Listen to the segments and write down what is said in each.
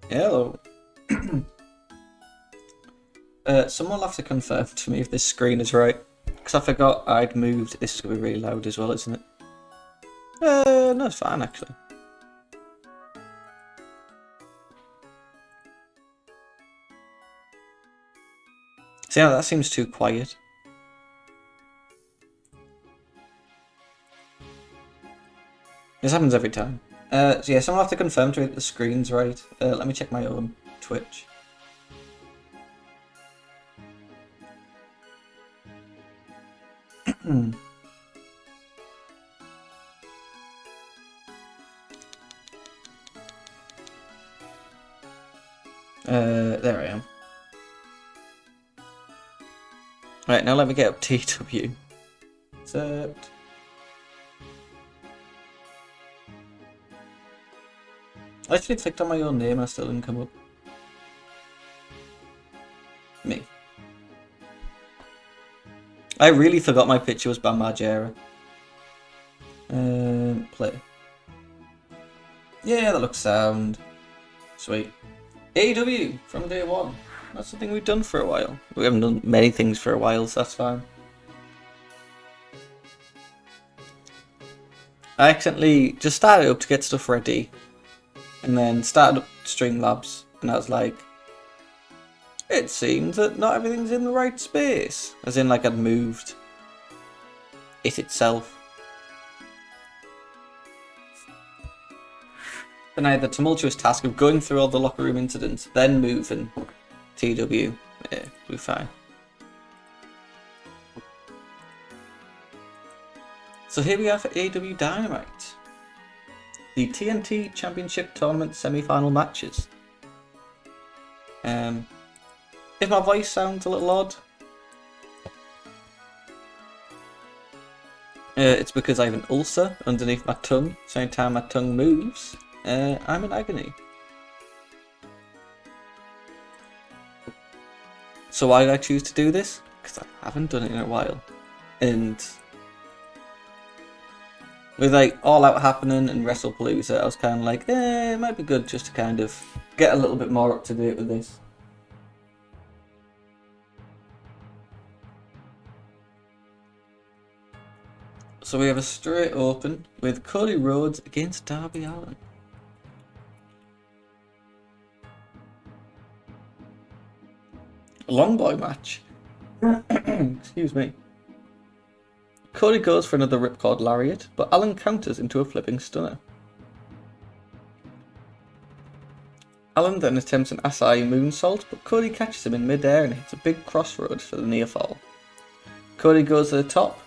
Hello. Someone will have to confirm to me if this screen is right. Because I forgot I'd moved. This is going to be really loud as well, isn't it? No, it's fine actually. See, yeah, that seems too quiet. This happens every time. So yeah, someone will have to confirm to me that the screen's right. Let me check my own Twitch. There I am. Right, now let me get up TEW. Except... I actually clicked on my own name and I still didn't come up. Me. I really forgot my picture was Bam Margera. Play. Yeah, that looks sound. Sweet. AEW from day one. That's something we've done for a while. We haven't done many things for a while, so that's fine. I accidentally just started up to get stuff ready, and then started up Streamlabs, and I was like, it seems that not everything's in the right space. As in, like, I'd moved it itself. Then I had the tumultuous task of going through all the locker room incidents, then moving TEW. Yeah, we're fine. So here we are for AEW Dynamite. The TNT Championship Tournament semi-final matches. If my voice sounds a little odd, it's because I have an ulcer underneath my tongue, so anytime my tongue moves, I'm in agony. So why did I choose to do this? Because I haven't done it in a while. And with like All Out happening and WrestlePalooza, I was kind of like, it might be good just to kind of get a little bit more up to date with this. So we have a straight open with Cody Rhodes against Darby Allin. A long boy match. Excuse me. Cody goes for another ripcord lariat, but Allin counters into a flipping stunner. Allin then attempts an Asai moonsault, but Cody catches him in midair and hits a big crossroads for the near fall. Cody goes to the top.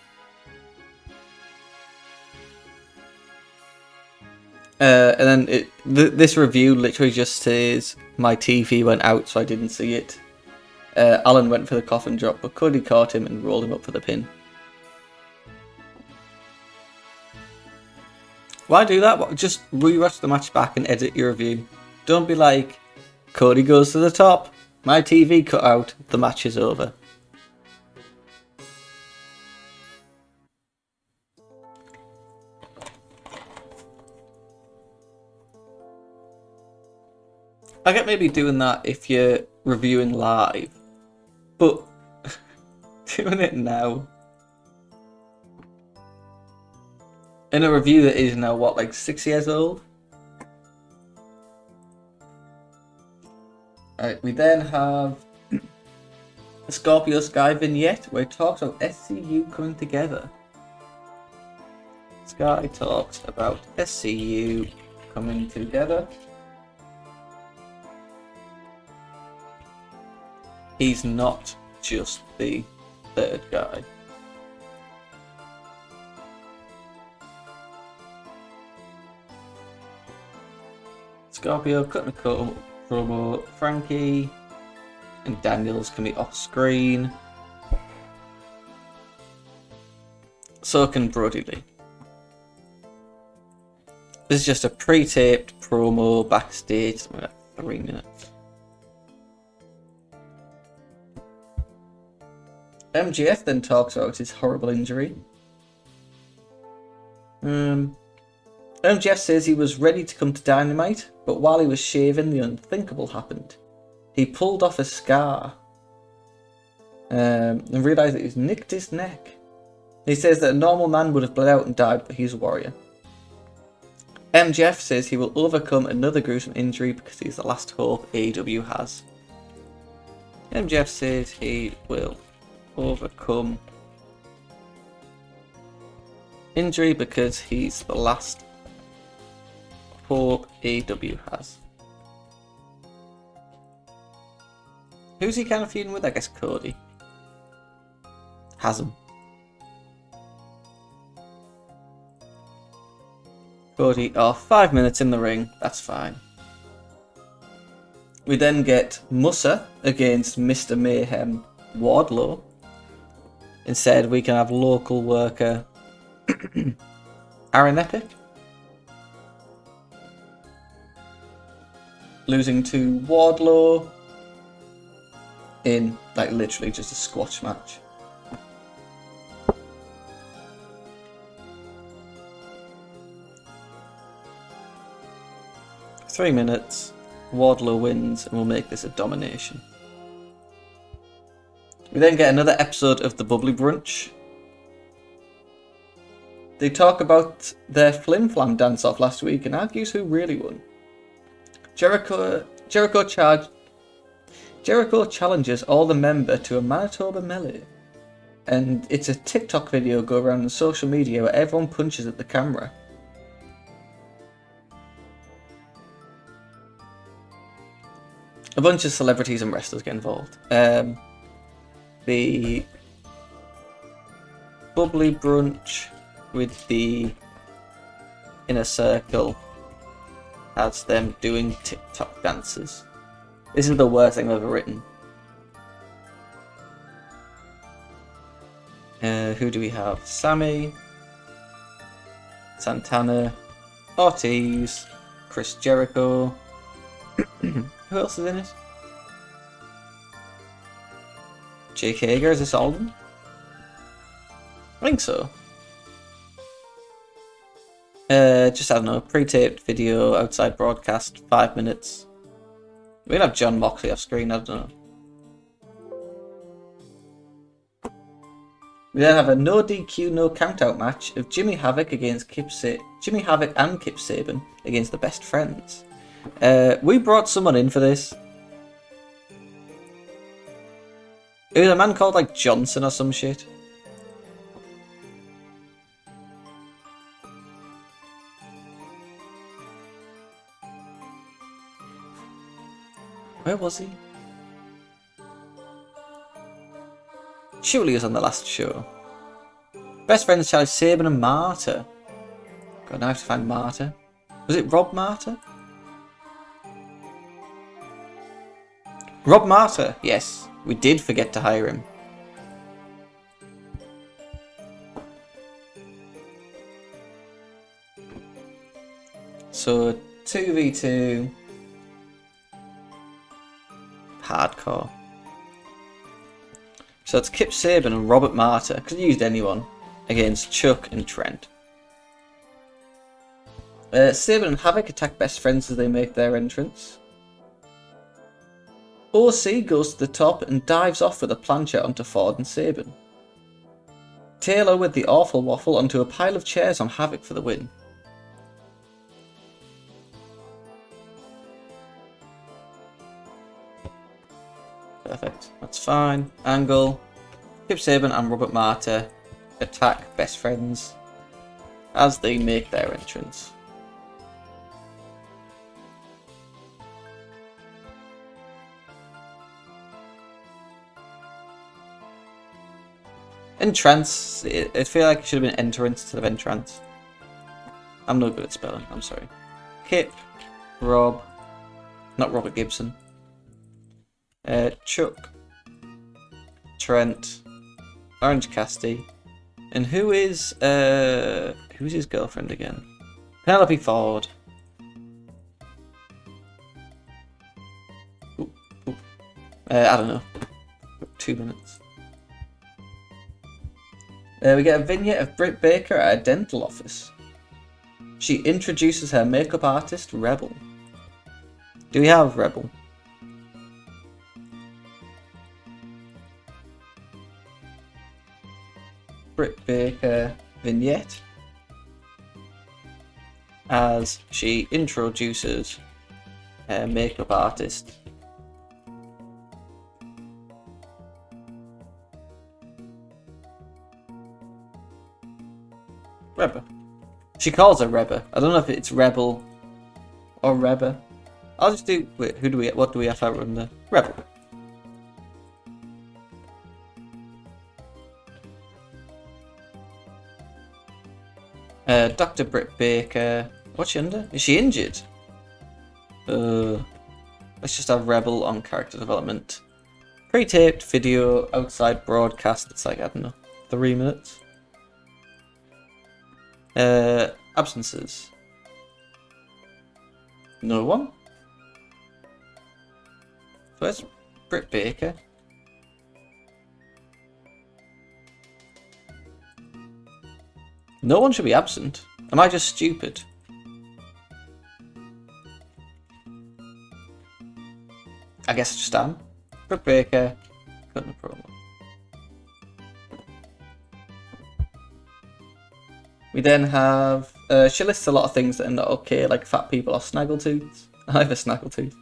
And then this review literally just says my TV went out, so I didn't see it. Allin went for the coffin drop, but Cody caught him and rolled him up for the pin. Why do that? Just rewatch the match back and edit your review. Don't be like, Cody goes to the top, my TV cut out, the match is over. I get maybe doing that if you're reviewing live, but doing it now in a review that is now what, like 6 years old? Alright, we then have a Scorpio Sky vignette where it talks about SCU coming together. Sky talks about SCU coming together. He's not just the third guy. Scorpio cutting a promo. Frankie and Daniels can be off screen. So can Brody Lee. This is just a pre-taped promo backstage, something like 3 minutes. MGF then talks about his horrible injury. MJF says he was ready to come to Dynamite, but while he was shaving, the unthinkable happened. He pulled off a scar and realised that he's nicked his neck. He says that a normal man would have bled out and died, but he's a warrior. MJF says he will overcome another gruesome injury because he's the last hope AEW has. MJF says he will overcome injury because he's the last hope AEW has. Who's he kind of feuding with? I guess Cody. Has him. Cody, 5 minutes in the ring, that's fine. We then get Musa against Mr. Mayhem Wardlow. Instead, we can have local worker Aaron Epic losing to Wardlow in like literally just a squash match. Three minutes, Wardlow wins, and we'll make this a domination. We then get another episode of the Bubbly Brunch. They talk about their Flim Flam dance-off last week and argues who really won. Jericho challenges all the members to a Manitoba melee. And it's a TikTok video go around on social media where everyone punches at the camera. A bunch of celebrities and wrestlers get involved. The Bubbly Brunch with the Inner Circle has them doing TikTok dances. This is the worst thing I've ever written. Who do we have? Sammy, Santana, Ortiz, Chris Jericho. Who else is in it? Jake Hager, is this all of them? I think so. Just, I don't know, pre-taped video, outside broadcast, 5 minutes. We can have John Moxley off screen, I don't know. We then have a no DQ, no countout match of Jimmy Havoc and Kip Saban against the Best Friends. We brought someone in for this. It was a man called like Johnson or some shit. Where was he? Surely he was on the last show. Best Friends challenge Saban and Marta. God, now I have to find Marta. Was it Rob Marta? Rob Marta, yes. We did forget to hire him. So 2v2 hardcore. So it's Kip Saban and Robert Marta. Could have used anyone against Chuck and Trent. Saban and Havoc attack Best Friends as they make their entrance. OC goes to the top and dives off with a plancha onto Ford and Saban. Taylor with the awful waffle onto a pile of chairs on Havoc for the win. Perfect, that's fine. Angle, Kip Saban and Robert Marta attack Best Friends as they make their entrance. Entrance, I feel like it should have been entrance instead of entrance. I'm no good at spelling, I'm sorry. Kip, Rob, not Robert Gibson. Chuck, Trent, Orange Cassidy, and who's his girlfriend again? Penelope Ford. Ooh. I don't know. 2 minutes. We get a vignette of Britt Baker at a dental office. She introduces her makeup artist, Rebel. Do we have Rebel? Britt Baker vignette as she introduces her makeup artist. Reba. She calls her Reba. I don't know if it's Rebel or Reba. I'll just do. Wait, what do we have out under? Rebel. Dr. Britt Baker. What's she under? Is she injured? Let's just have Rebel on character development. Pre-taped video outside broadcast. It's like, I don't know, 3 minutes. Absences. No one. Where's Britt Baker? No one should be absent. Am I just stupid? I guess I just am. Britt Baker. Cutting a promo. We then have... she lists a lot of things that are not okay, like fat people or snaggletooths. I have a snaggletooth.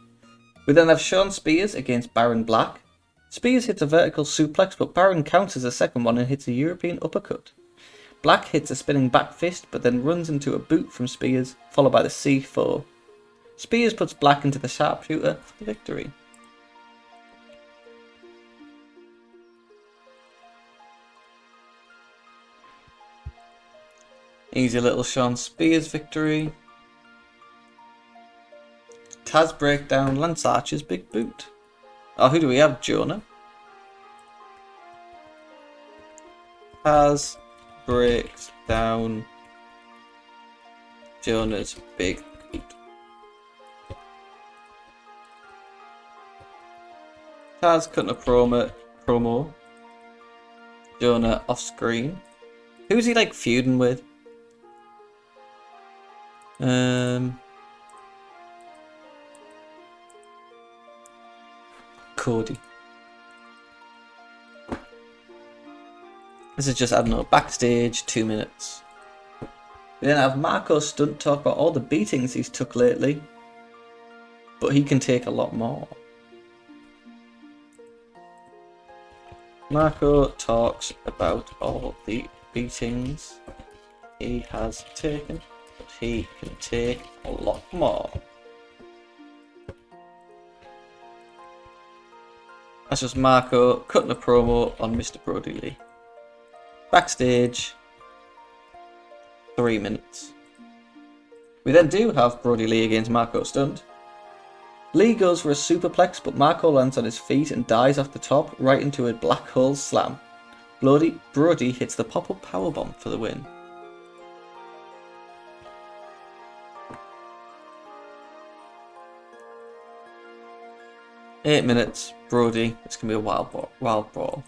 We then have Sean Spears against Baron Black. Spears hits a vertical suplex, but Baron counters a second one and hits a European uppercut. Black hits a spinning back fist, but then runs into a boot from Spears, followed by the C4. Spears puts Black into the sharpshooter for the victory. Easy little Sean Spears victory. Taz breakdown, Lance Archer's big boot. Oh, who do we have? Jonah. Taz breaks down Jonah's big boot. Taz cutting a promo. Jonah off screen. Who's he like feuding with? Cody. This is just, I don't know, backstage, 2 minutes. We then have Marco Stunt talk about all the beatings he's took lately, but he can take a lot more. Marco talks about all the beatings he has taken, but he can take a lot more. That's just Marco cutting a promo on Mr. Brody Lee. Backstage, 3 minutes. We then do have Brody Lee against Marco Stunt. Lee goes for a superplex, but Marco lands on his feet and dies off the top right into a black hole slam. Brody hits the pop-up powerbomb for the win. Eight minutes, Brody. It's going to be a wild brawl.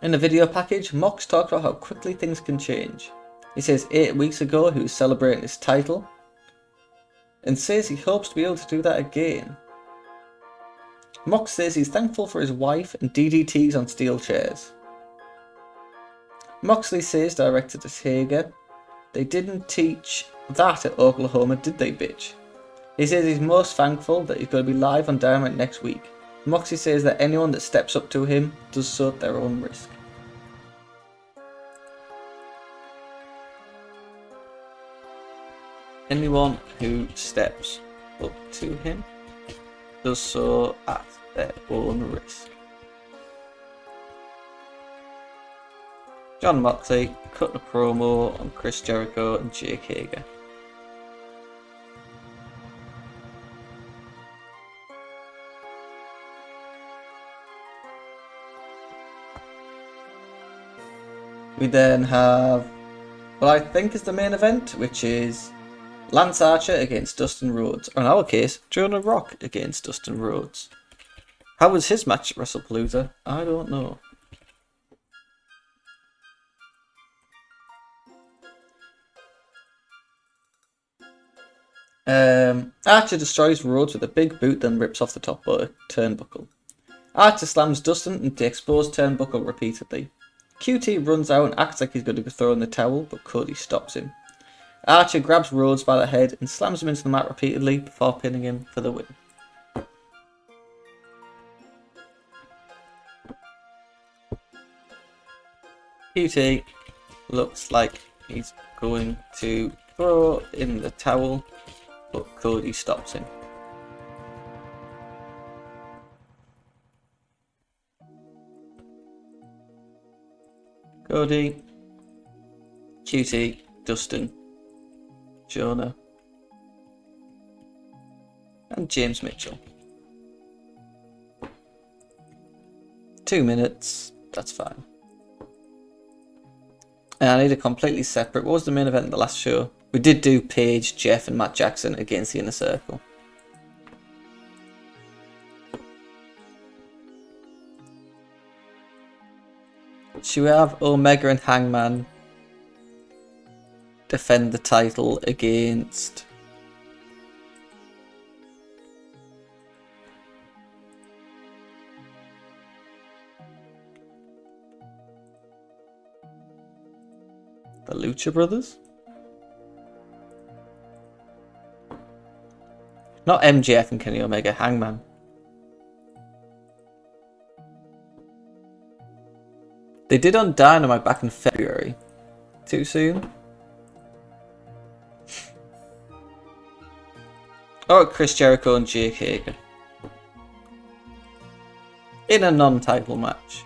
In the video package, Mox talks about how quickly things can change. He says 8 weeks ago he was celebrating his title and says he hopes to be able to do that again. Mox says he's thankful for his wife and DDTs on steel chairs. Moxley says, directed to Hager, "They didn't teach that at Oklahoma, did they, bitch?" He says he's most thankful that he's going to be live on Dynamite next week. Moxley says that anyone that steps up to him does so at their own risk. Anyone who steps up to him does so at their own risk. John Moxley cut a promo on Chris Jericho and Jake Hager. We then have what I think is the main event, which is Lance Archer against Dustin Rhodes, or in our case, Jonah Rock against Dustin Rhodes. How was his match at WrestlePalooza? I don't know. Archer destroys Rhodes with a big boot, then rips off the top turnbuckle. Archer slams Dustin into the exposed turnbuckle repeatedly. QT runs out and acts like he's going to throw in the towel, but Cody stops him. Archer grabs Rhodes by the head and slams him into the mat repeatedly before pinning him for the win. QT looks like he's going to throw in the towel, but Cody stops him. Cody, QT, Dustin, Jonah, and James Mitchell. 2 minutes, that's fine. And I need a completely separate. What was the main event in the last show? We did do Paige, Jeff, and Matt Jackson against the Inner Circle. Should we have Omega and Hangman defend the title against the Lucha Brothers? Not MJF and Kenny Omega, Hangman. They did on Dynamite back in February. Too soon? Oh, Chris Jericho and Jake Hager. In a non-title match.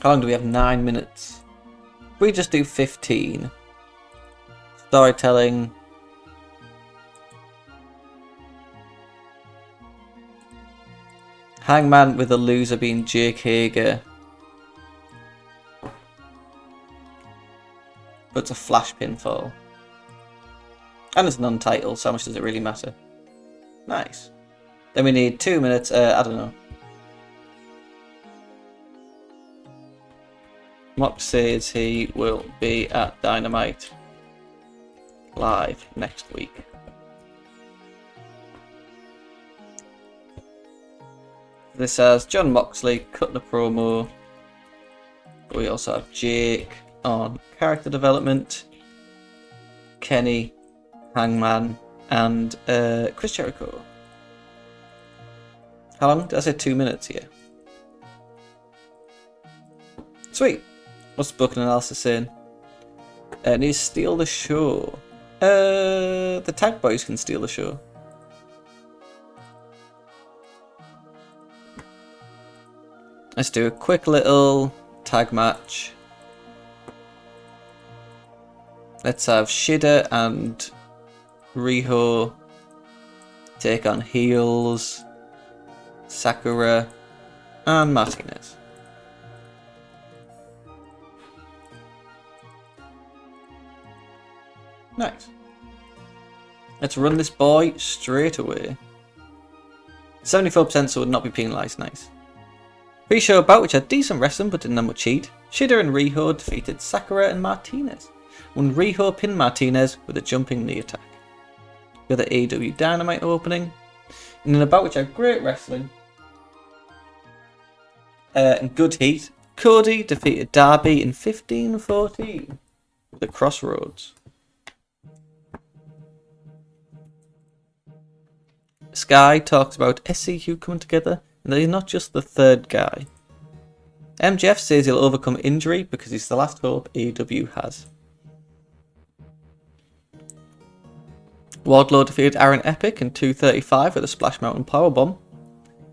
How long do we have? 9 minutes. We just do 15. Storytelling. Hangman with the loser being Jake Hager. But it's a flash pinfall. And it's non-title, so how much does it really matter? Nice. Then we need 2 minutes, I don't know. Mock says he will be at Dynamite live next week. This has John Moxley cutting a promo. We also have Jake on character development, Kenny, Hangman, and Chris Jericho. How long? Did I say 2 minutes here? Sweet. What's the booking analysis saying? Need to steal the show. The tag boys can steal the show. Let's do a quick little tag match. Let's have Shida and Riho take on heels, Sakura and Martinez. Nice. Let's run this boy straight away. 74% so would not be penalised. Nice. Pre-show bout which had decent wrestling but didn't have much heat. Shida and Riho defeated Sakura and Martinez. When Riho pinned Martinez with a jumping knee attack. We got the AEW Dynamite opening. And in a bout which had great wrestling and good heat, Cody defeated Darby in 15-14 with the Crossroads. Sky talks about SCU coming together and that he's not just the third guy. MJF says he'll overcome injury because he's the last hope AEW has. Wardlow defeated Aaron Epic in 2:35 with a Splash Mountain Powerbomb.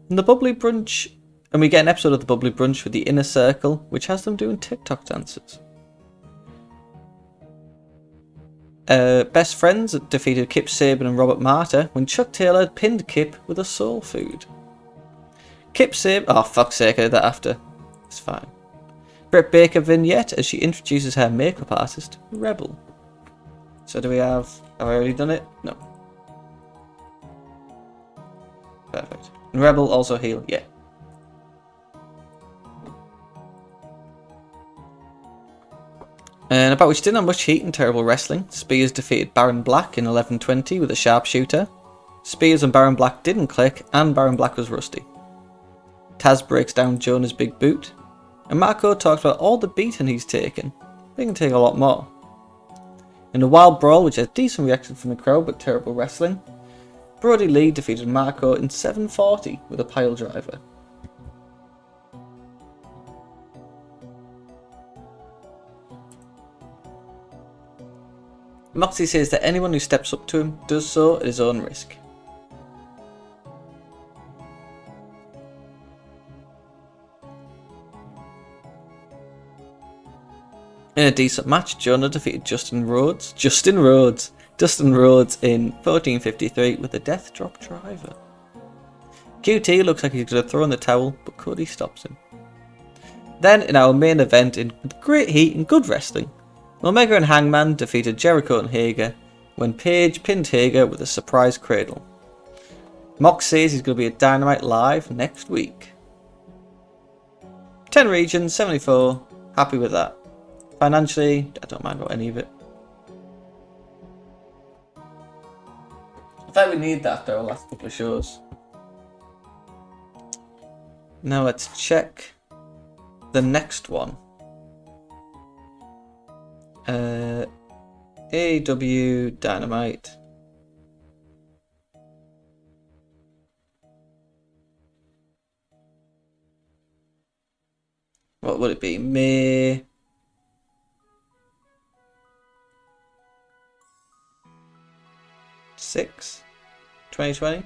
And the Bubbly Brunch, and we get an episode of the Bubbly Brunch with the Inner Circle, which has them doing TikTok dances. Best Friends defeated Kip Sabian and Robert Marta when Chuck Taylor pinned Kip with a soul food. Kip Sabian, oh fuck's sake, I did that after. It's fine. Britt Baker vignette as she introduces her makeup artist, Rebel. So do we have I already done it? No. Perfect. And Rebel also heal, yeah. And about which didn't have much heat and terrible wrestling. Spears defeated Baron Black in 11:20 with a sharpshooter. Spears and Baron Black didn't click, and Baron Black was rusty. Taz breaks down Jonah's big boot. And Marco talks about all the beating he's taken. He can take a lot more. In a wild brawl, which has decent reaction from the crowd but terrible wrestling, Brody Lee defeated Marco in 7:40 with a pile driver. Moxley says that anyone who steps up to him does so at his own risk. In a decent match, Jonah defeated Dustin Rhodes in 14:53 with a death drop driver. QT looks like he's going to throw in the towel, but Cody stops him. Then, in our main event, in great heat and good wrestling, Omega and Hangman defeated Jericho and Hager when Page pinned Hager with a surprise cradle. Mox says he's going to be at Dynamite Live next week. 10 regions, 74, happy with that. Financially, I don't mind about any of it. I thought we need that after our last couple of shows. Now let's check the next one. AEW Dynamite. What would it be? May 6, 2020?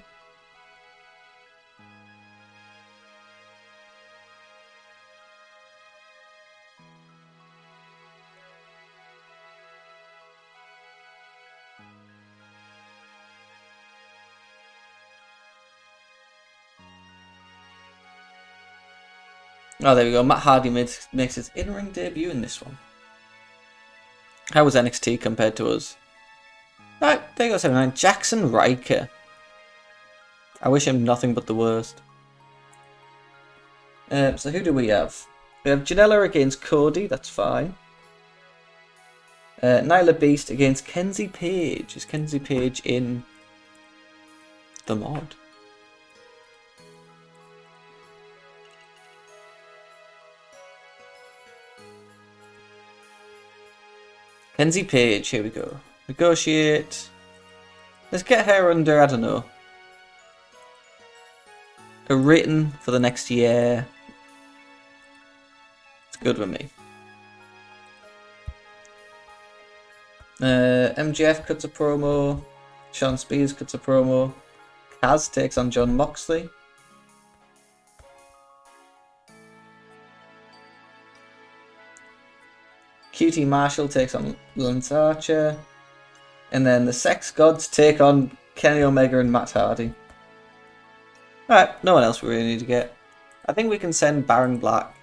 Oh, there we go. Matt Hardy makes his in-ring debut in this one. How was NXT compared to us? Right, there you go, 79. Jackson Riker. I wish him nothing but the worst. So who do we have? We have Janela against Cody, that's fine. Nyla Beast against Kenzie Page. Is Kenzie Page in the mod? Kenzie Page, here we go. Negotiate. Let's get her under, I don't know, a written for the next year. It's good with me. MJF cuts a promo. Sean Spears cuts a promo. Kaz takes on Jon Moxley. QT Marshall takes on Lance Archer. And then the Sex Gods take on Kenny Omega and Matt Hardy. Alright, no one else we really need to get. I think we can send Baron Black.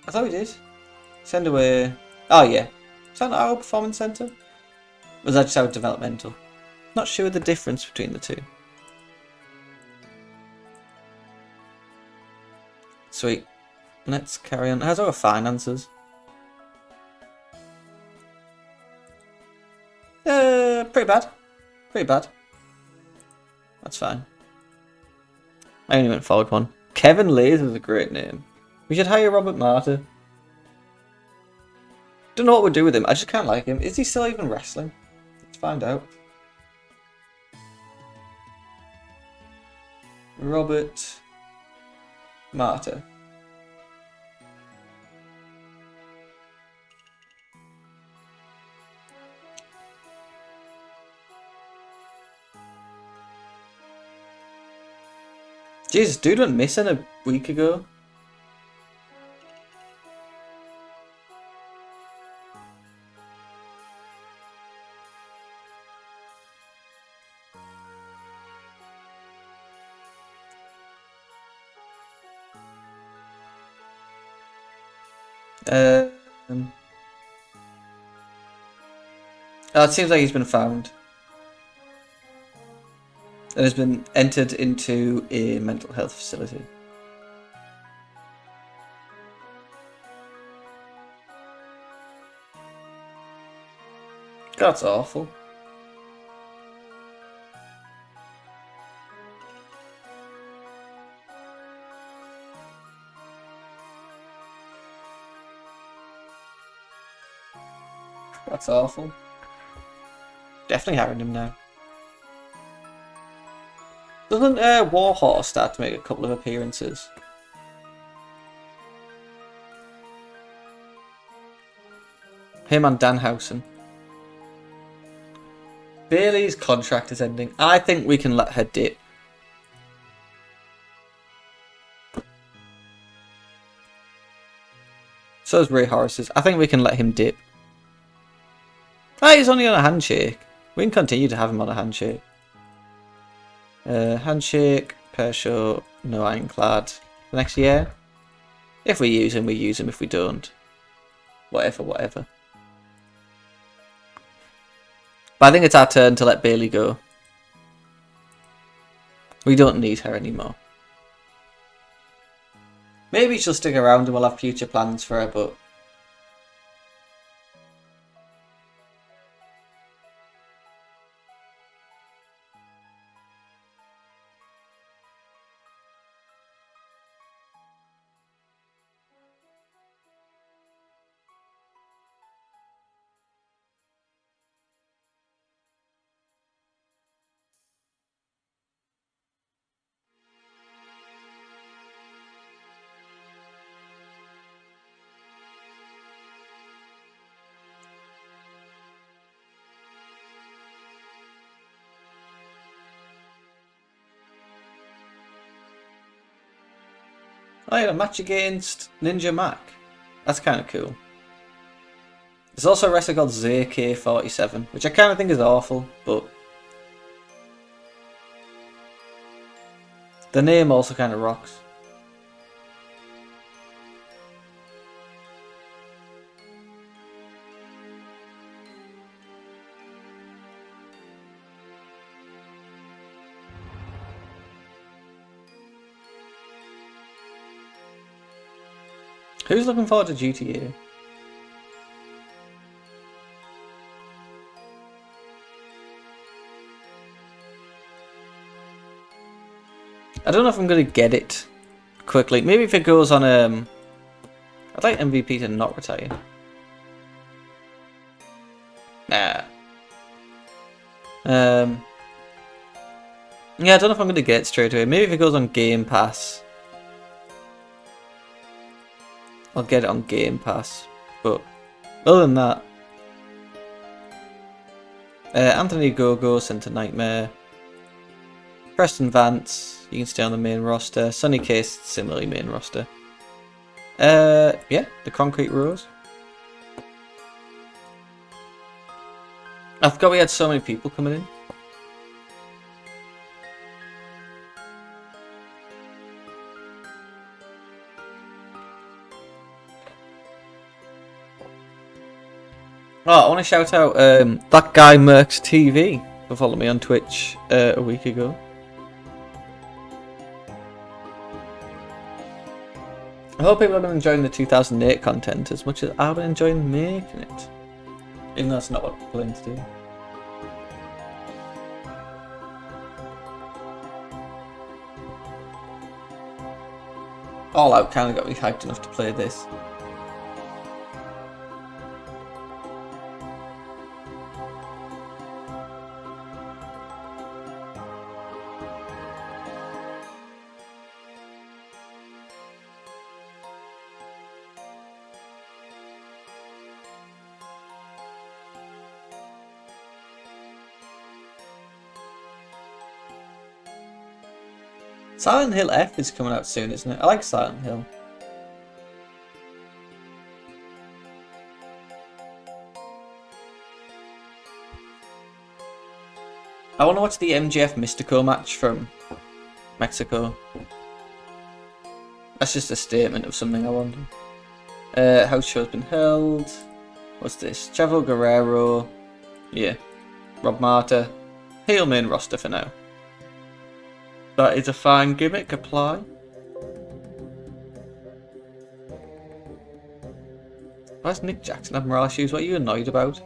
I thought we did. Send away. Oh yeah. Is that our performance center? Or was that just our developmental? Not sure the difference between the two. Sweet. Let's carry on. How's our finances? Pretty bad. Pretty bad. That's fine. I only went forward one. Kevin Lays is a great name. We should hire Robert Martyr. Don't know what we'll do with him. I just can't like him. Is he still even wrestling? Let's find out. Robert Martyr. Jesus, dude went missing a week ago. Oh, it seems like he's been found. and has been entered into a mental health facility. That's awful. That's awful. Definitely having him now. Doesn't Warhorse start to make a couple of appearances? Him and Danhausen. Bailey's contract is ending. I think we can let her dip. So is Ray Horace's. I think we can let him dip. Ah, he's only on a handshake. We can continue to have him on a handshake. Handshake, per show, no ironclad. For next year. If we use him, we use him. If we don't, whatever. But I think it's our turn to let Bailey go. We don't need her anymore. Maybe she'll stick around and we'll have future plans for her, but... Oh yeah, a match against Ninja Mac. That's kind of cool. There's also a wrestler called ZK47, which I kind of think is awful, but... the name also kind of rocks. Who's looking forward to GTA? I don't know if I'm going to get it quickly. Maybe if it goes on... I'd like MVP to not retire. Nah. Yeah, I don't know if I'm going to get it straight away. Maybe if it goes on Game Pass. I'll get it on Game Pass. But other than that... Anthony Gogo, Center Nightmare. Preston Vance, you can stay on the main roster. Sonny Case, similarly main roster. Yeah, the Concrete Rose. I forgot we had so many people coming in. Oh, I want to shout out that guy Mercs TV for following me on Twitch a week ago. I hope people have been enjoying the 2008 content as much as I've been enjoying making it. Even though that's not what I'm planning to do. All Out kind of got me hyped enough to play this. Silent Hill F is coming out soon, isn't it? I like Silent Hill. I want to watch the MJF Mystico match from Mexico. That's just a statement of something I want. House show's been held. What's this? Chavo Guerrero. Yeah. Rob Marta. Heel main roster for now. That is a fine gimmick. Apply. Why's Nick Jackson have morale issues? What are you annoyed about?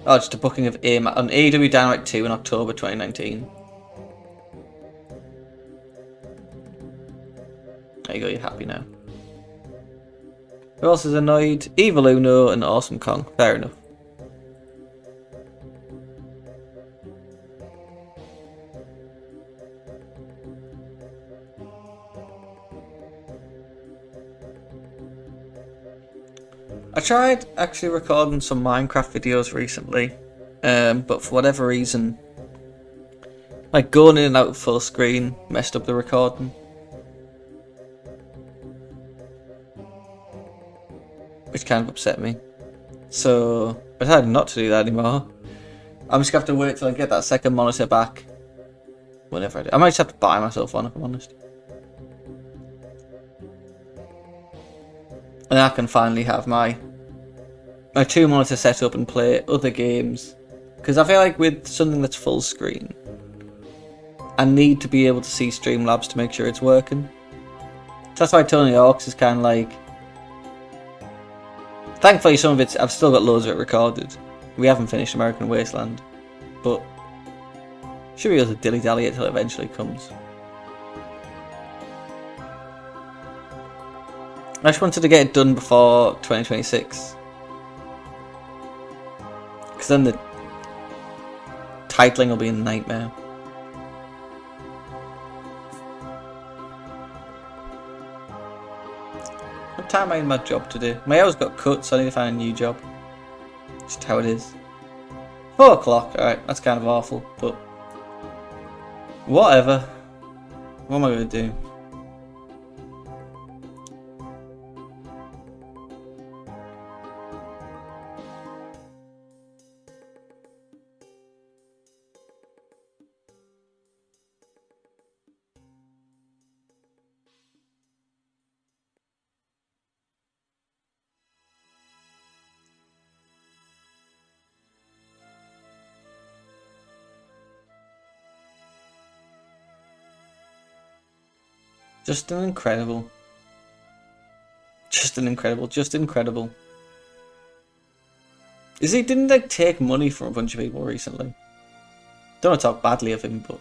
Oh, just a booking of AIM on AEW Dynamite 2 in October 2019. There you go, you're happy now. Who else is annoyed? Evil Uno and Awesome Kong. Fair enough. I tried actually recording some Minecraft videos recently, but for whatever reason, like going in and out of full screen messed up the recording. Which kind of upset me. So I decided not to do that anymore. I'm just going to have to wait till I get that second monitor back. Whenever I do. I might just have to buy myself one if I'm honest. And I can finally have my 2 monitor set up and play other games. Because I feel like with something that's full screen, I need to be able to see Streamlabs to make sure it's working. That's why Tony Hawk's is kind of like... Thankfully some of I've still got loads of it recorded. We haven't finished American Wasteland. But should be able to dilly-dally it till it eventually comes. I just wanted to get it done before 2026. Because then the titling will be a nightmare. What time am I in my job today? My hours got cut, so I need to find a new job. Just how it is. 4 o'clock, alright, that's kind of awful, but whatever. What am I going to do? Just an incredible. Just incredible. Didn't like take money from a bunch of people recently? Don't want to talk badly of him, but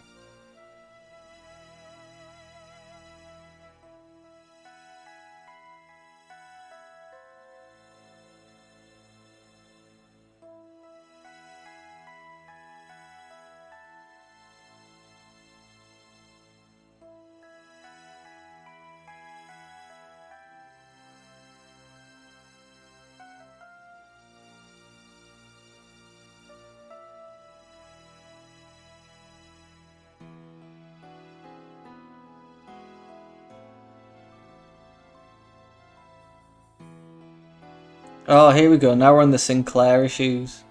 oh, here we go. Now we're on the Sinclair issues.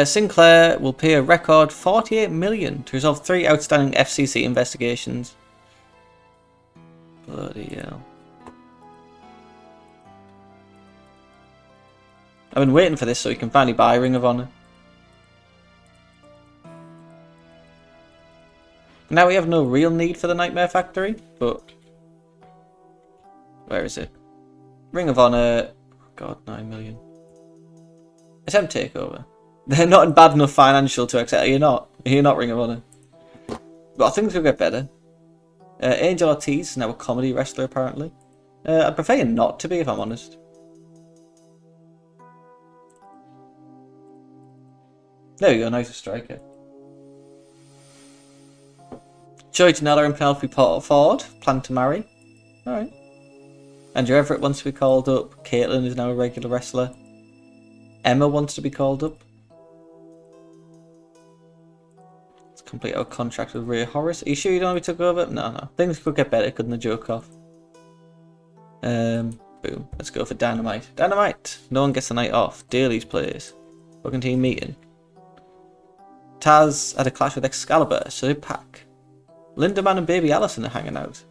Sinclair will pay a record $48 million to resolve 3 outstanding FCC investigations. Bloody hell. I've been waiting for this so we can finally buy Ring of Honor. Now we have no real need for the Nightmare Factory, but... Where is it? Ring of Honor... God, 9 million. Attempt takeover. They're not in bad enough financial to accept. You're not. You're not Ring of Honor. But things will get better. Angel Ortiz is now a comedy wrestler, apparently. I'd prefer you not to be, if I'm honest. There we go, nice striker. Joey Janela and Penelope Ford plan to marry. Alright. Andrew Everett wants to be called up. Caitlyn is now a regular wrestler. Emma wants to be called up. Let's complete our contract with Rhea Horace. Are you sure you don't want to be took over? No. Things could get better, couldn't they, joke off? Boom. Let's go for Dynamite. Dynamite! No one gets a night off. Daly's plays. Booking team meeting. Taz had a clash with Excalibur, so did Pac. Lindemann and Baby Allison are hanging out.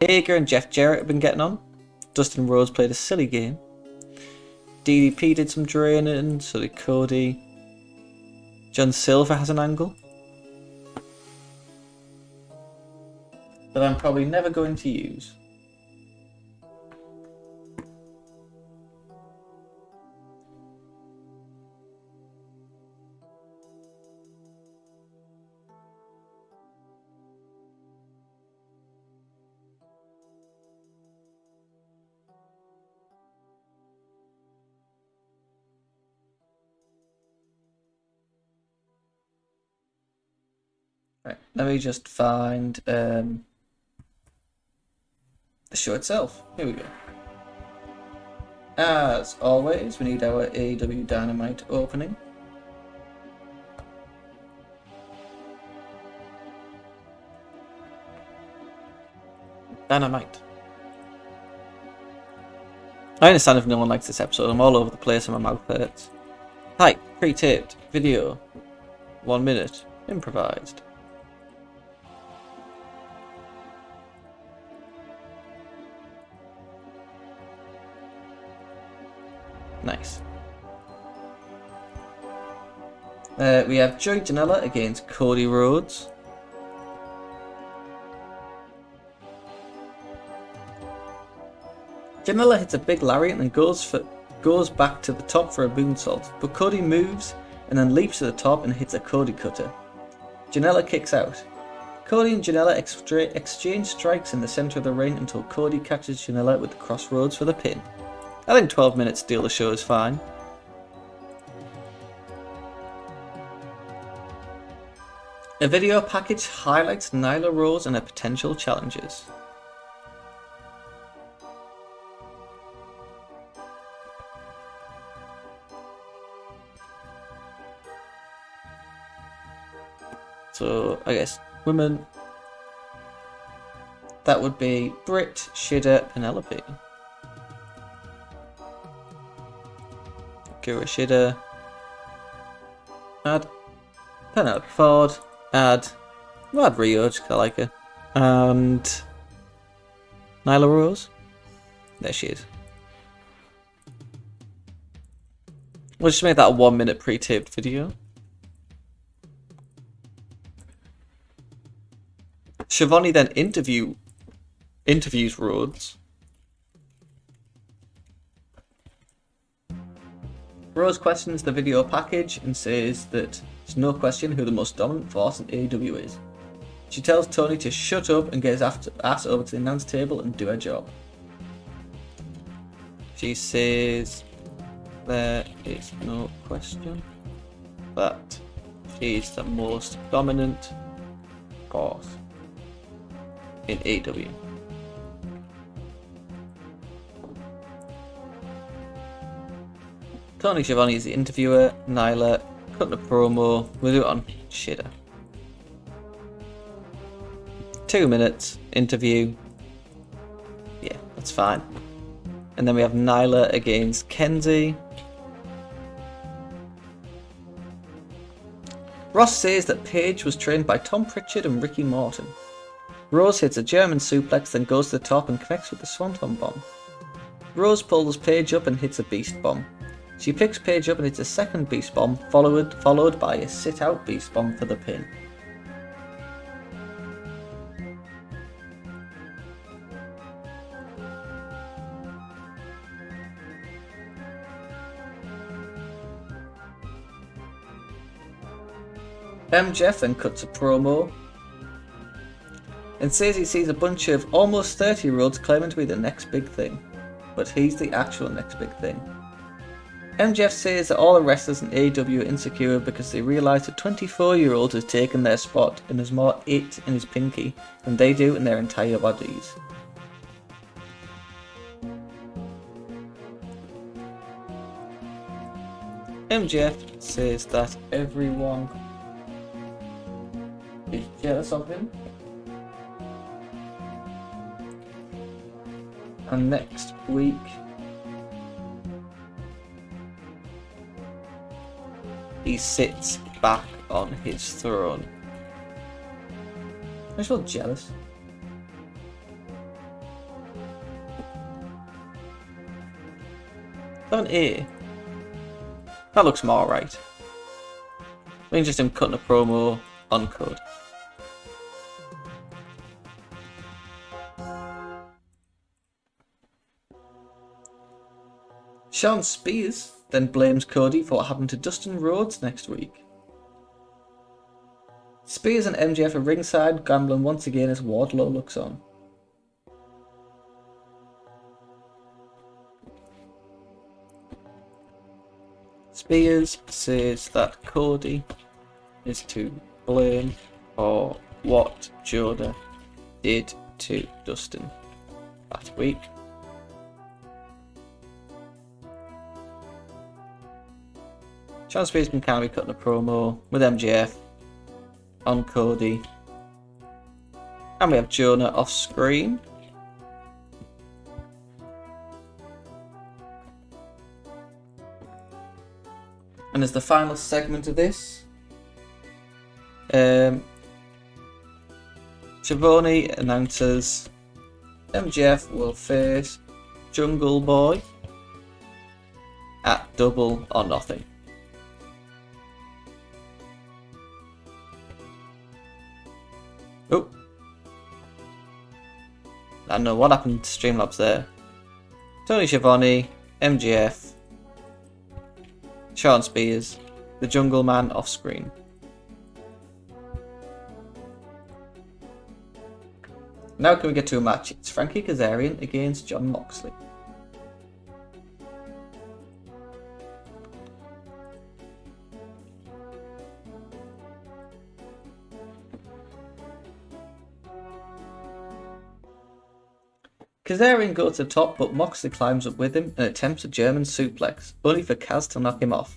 Hager and Jeff Jarrett have been getting on. Dustin Rhodes played a silly game. DDP did some draining, so did Cody. John Silver has an angle that I'm probably never going to use. Right, let me just find the show itself. Here we go. As always, we need our AEW Dynamite opening. Dynamite. I understand if no one likes this episode. I'm all over the place and my mouth hurts. Hi, pre-taped video. 1 minute. Improvised. Nice. We have Joey Janela against Cody Rhodes. Janela hits a big lariat and then goes back to the top for a moonsault, but Cody moves and then leaps to the top and hits a Cody cutter. Janela kicks out. Cody and Janela exchange strikes in the center of the ring until Cody catches Janela with the crossroads for the pin. I think 12 minutes steal the show is fine. A video package highlights Nyla Rose and her potential challenges. So, I guess women, that would be Britt, Shida, Penelope. Kira Shida, add Penelope Ford, add Rio, just 'cause I like her, and Nyla Rose. There she is. We'll just make that a 1 minute pre-taped video. Shivani then interviews Rhodes. Rose questions the video package and says that it's no question who the most dominant force in AEW is. She tells Tony to shut up and get his ass over to the announce table and do her job. She says there is no question that she's the most dominant force in AEW. Tony Schiavone is the interviewer, Nyla cutting a promo, we'll do it on Shida. 2 minutes, interview, yeah, that's fine. And then we have Nyla against Kenzie. Ross says that Paige was trained by Tom Pritchard and Ricky Morton. Rose hits a German suplex, then goes to the top and connects with the Swanton Bomb. Rose pulls Paige up and hits a Beast Bomb. She picks Paige up and hits a second Beast Bomb, followed by a sit-out Beast Bomb for the pin. MJF then cuts a promo and says he sees a bunch of almost 30-year-olds claiming to be the next big thing, but he's the actual next big thing. MJF says that all the wrestlers in AEW are insecure because they realise that 24-year-old has taken their spot and has more it in his pinky than they do in their entire bodies. MJF says that everyone is jealous of him. And next week he sits back on his throne. I just feel jealous. An A. That looks more right. I mean, just him cutting a promo on Code. Sean Spears then blames Cody for what happened to Dustin Rhodes next week. Spears and MJF are ringside, gambling once again as Wardlow looks on. Spears says that Cody is to blame for what Joda did to Dustin last week. Sean Spears can kind of be cutting a promo with MJF on Cody. And we have Jonah off screen. And as the final segment of this, Schiavone announces MJF will face Jungle Boy at Double or Nothing. Oh, I don't know what happened to Streamlabs there. Tony Schiavone, MJF, Sean Spears, the Jungle Man off screen. Now can we get to a match? It's Frankie Kazarian against Jon Moxley. Kazarian goes to the top, but Moxley climbs up with him and attempts a German suplex, only for Kaz to knock him off.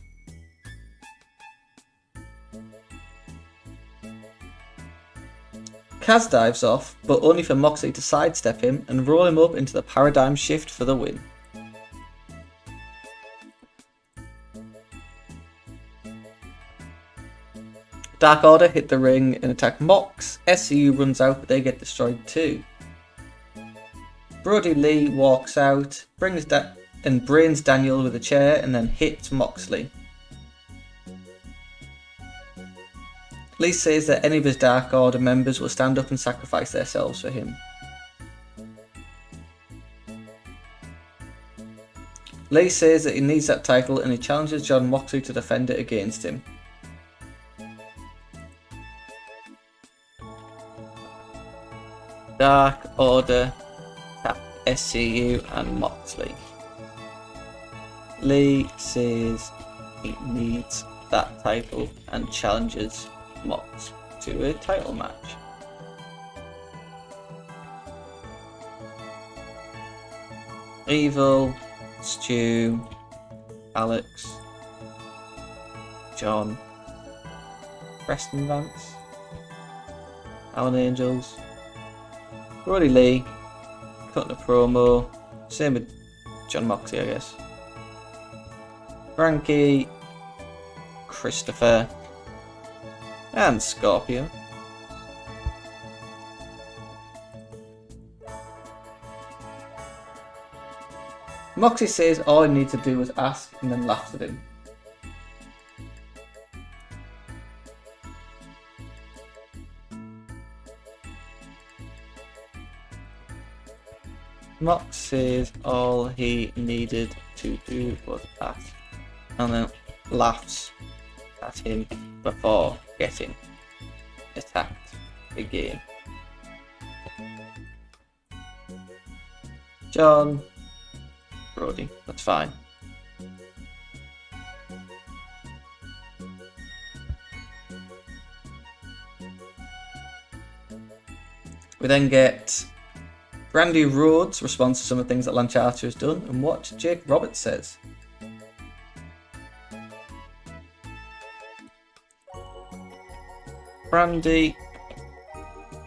Kaz dives off, but only for Moxley to sidestep him and roll him up into the paradigm shift for the win. Dark Order hit the ring and attack Mox. SCU runs out, but they get destroyed too. Brody Lee walks out, brains Daniel with a chair, and then hits Moxley. Lee says that any of his Dark Order members will stand up and sacrifice themselves for him. Lee says that he needs that title and he challenges Jon Moxley to defend it against him. Dark Order tap SCU and Moxley. Lee says he needs that title and challenges Mox to a title match. Evil, Stu, Alex, John, Preston Vance, Alan Angels, Brody Lee, cutting a promo, same with Jon Moxley I guess. Frankie, Christopher, and Scorpio. Moxley says all he needs to do is ask and then laughs at him. Mox says all he needed to do was ask and then laughs at him before getting attacked again. John, Brody, that's fine. We then get Brandy Rhodes responds to some of the things that Lance Archer has done and what Jake Roberts says. Brandy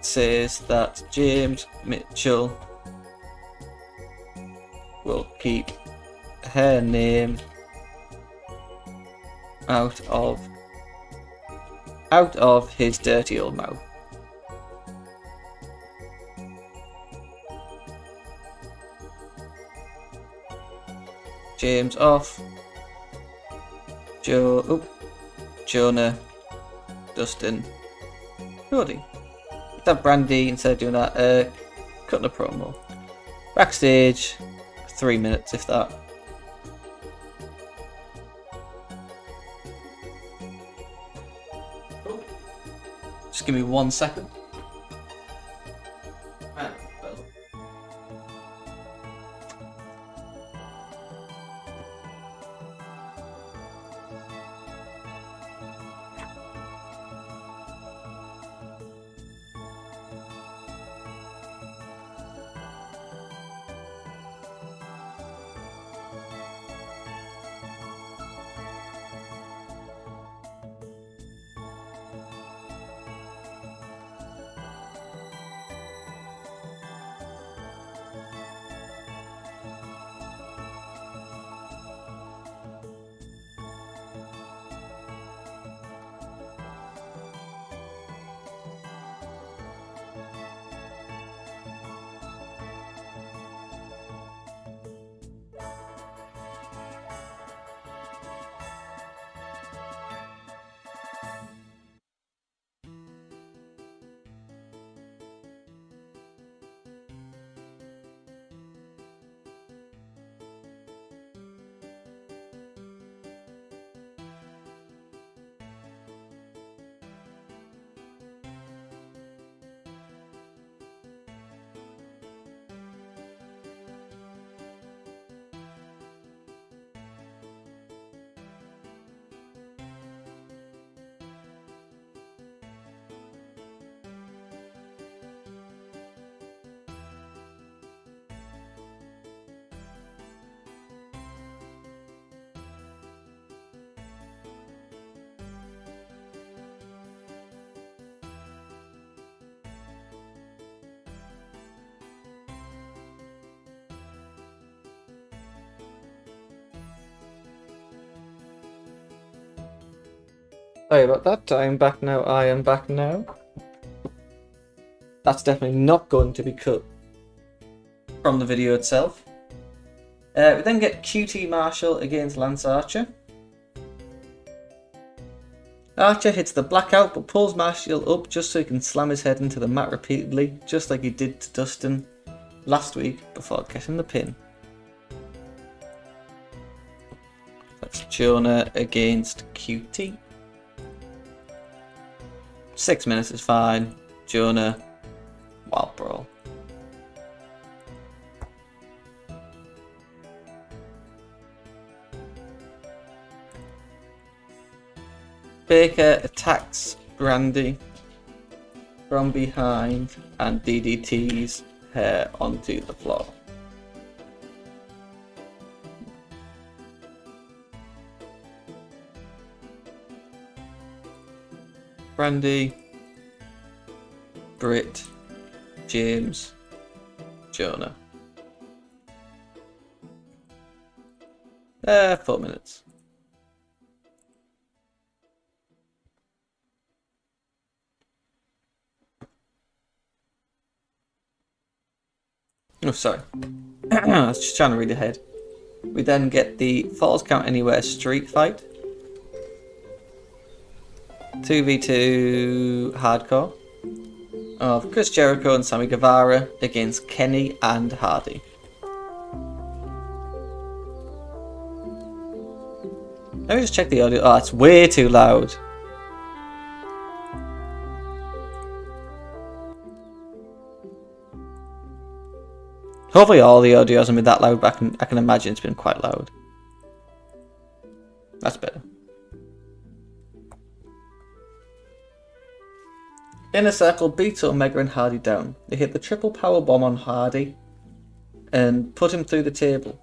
says that James Mitchell will keep her name out of his dirty old mouth. James off. Jonah, Dustin, Cody. That Brandy, instead of doing that, cutting a promo. Backstage, 3 minutes if that. Just give me 1 second. Sorry about that, I am back now. That's definitely not going to be cut from the video itself. We then get QT Marshall against Lance Archer. Archer hits the blackout but pulls Marshall up just so he can slam his head into the mat repeatedly, just like he did to Dustin last week before getting the pin. That's Jonah against QT. 6 minutes is fine. Jonah, wild brawl. Baker attacks Brandy from behind and DDTs her onto the floor. Brandy, Britt, James, Jonah. 4 minutes. Oh, sorry. I was just trying to read ahead. We then get the Falls Count Anywhere street fight. 2v2 hardcore of Chris Jericho and Sammy Guevara against Kenny and Hardy. Let me just check the audio. Oh, it's way too loud. Hopefully all the audio hasn't been that loud, but I can imagine it's been quite loud. That's better. Inner Circle beats Omega and Hardy down. They hit the triple power bomb on Hardy and put him through the table.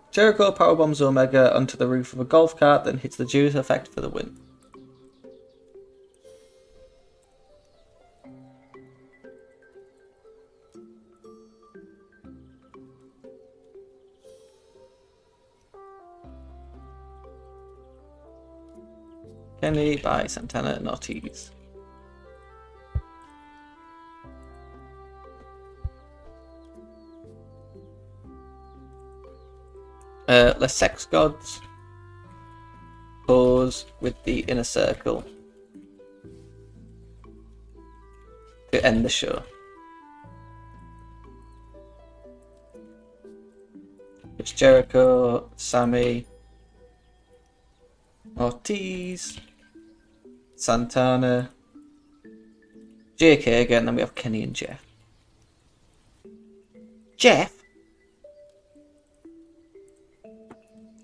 Jericho powerbombs Omega onto the roof of a golf cart, then hits the Judas effect for the win. Kenny by Santana and Ortiz. Les Sex Gods pose with the Inner Circle to end the show. It's Jericho, Sammy, Ortiz, Santana, JK again, and then we have Kenny and Jeff. Jeff?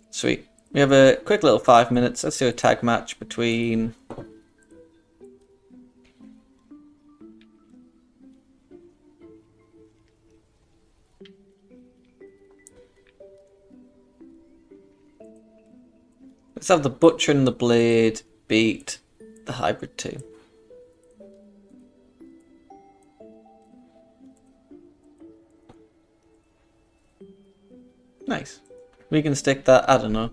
Sweet. We have a quick little 5 minutes. Let's do a tag match between... Let's have the Butcher and the Blade beat the Hybrid 2. Nice. We can stick that, I don't know,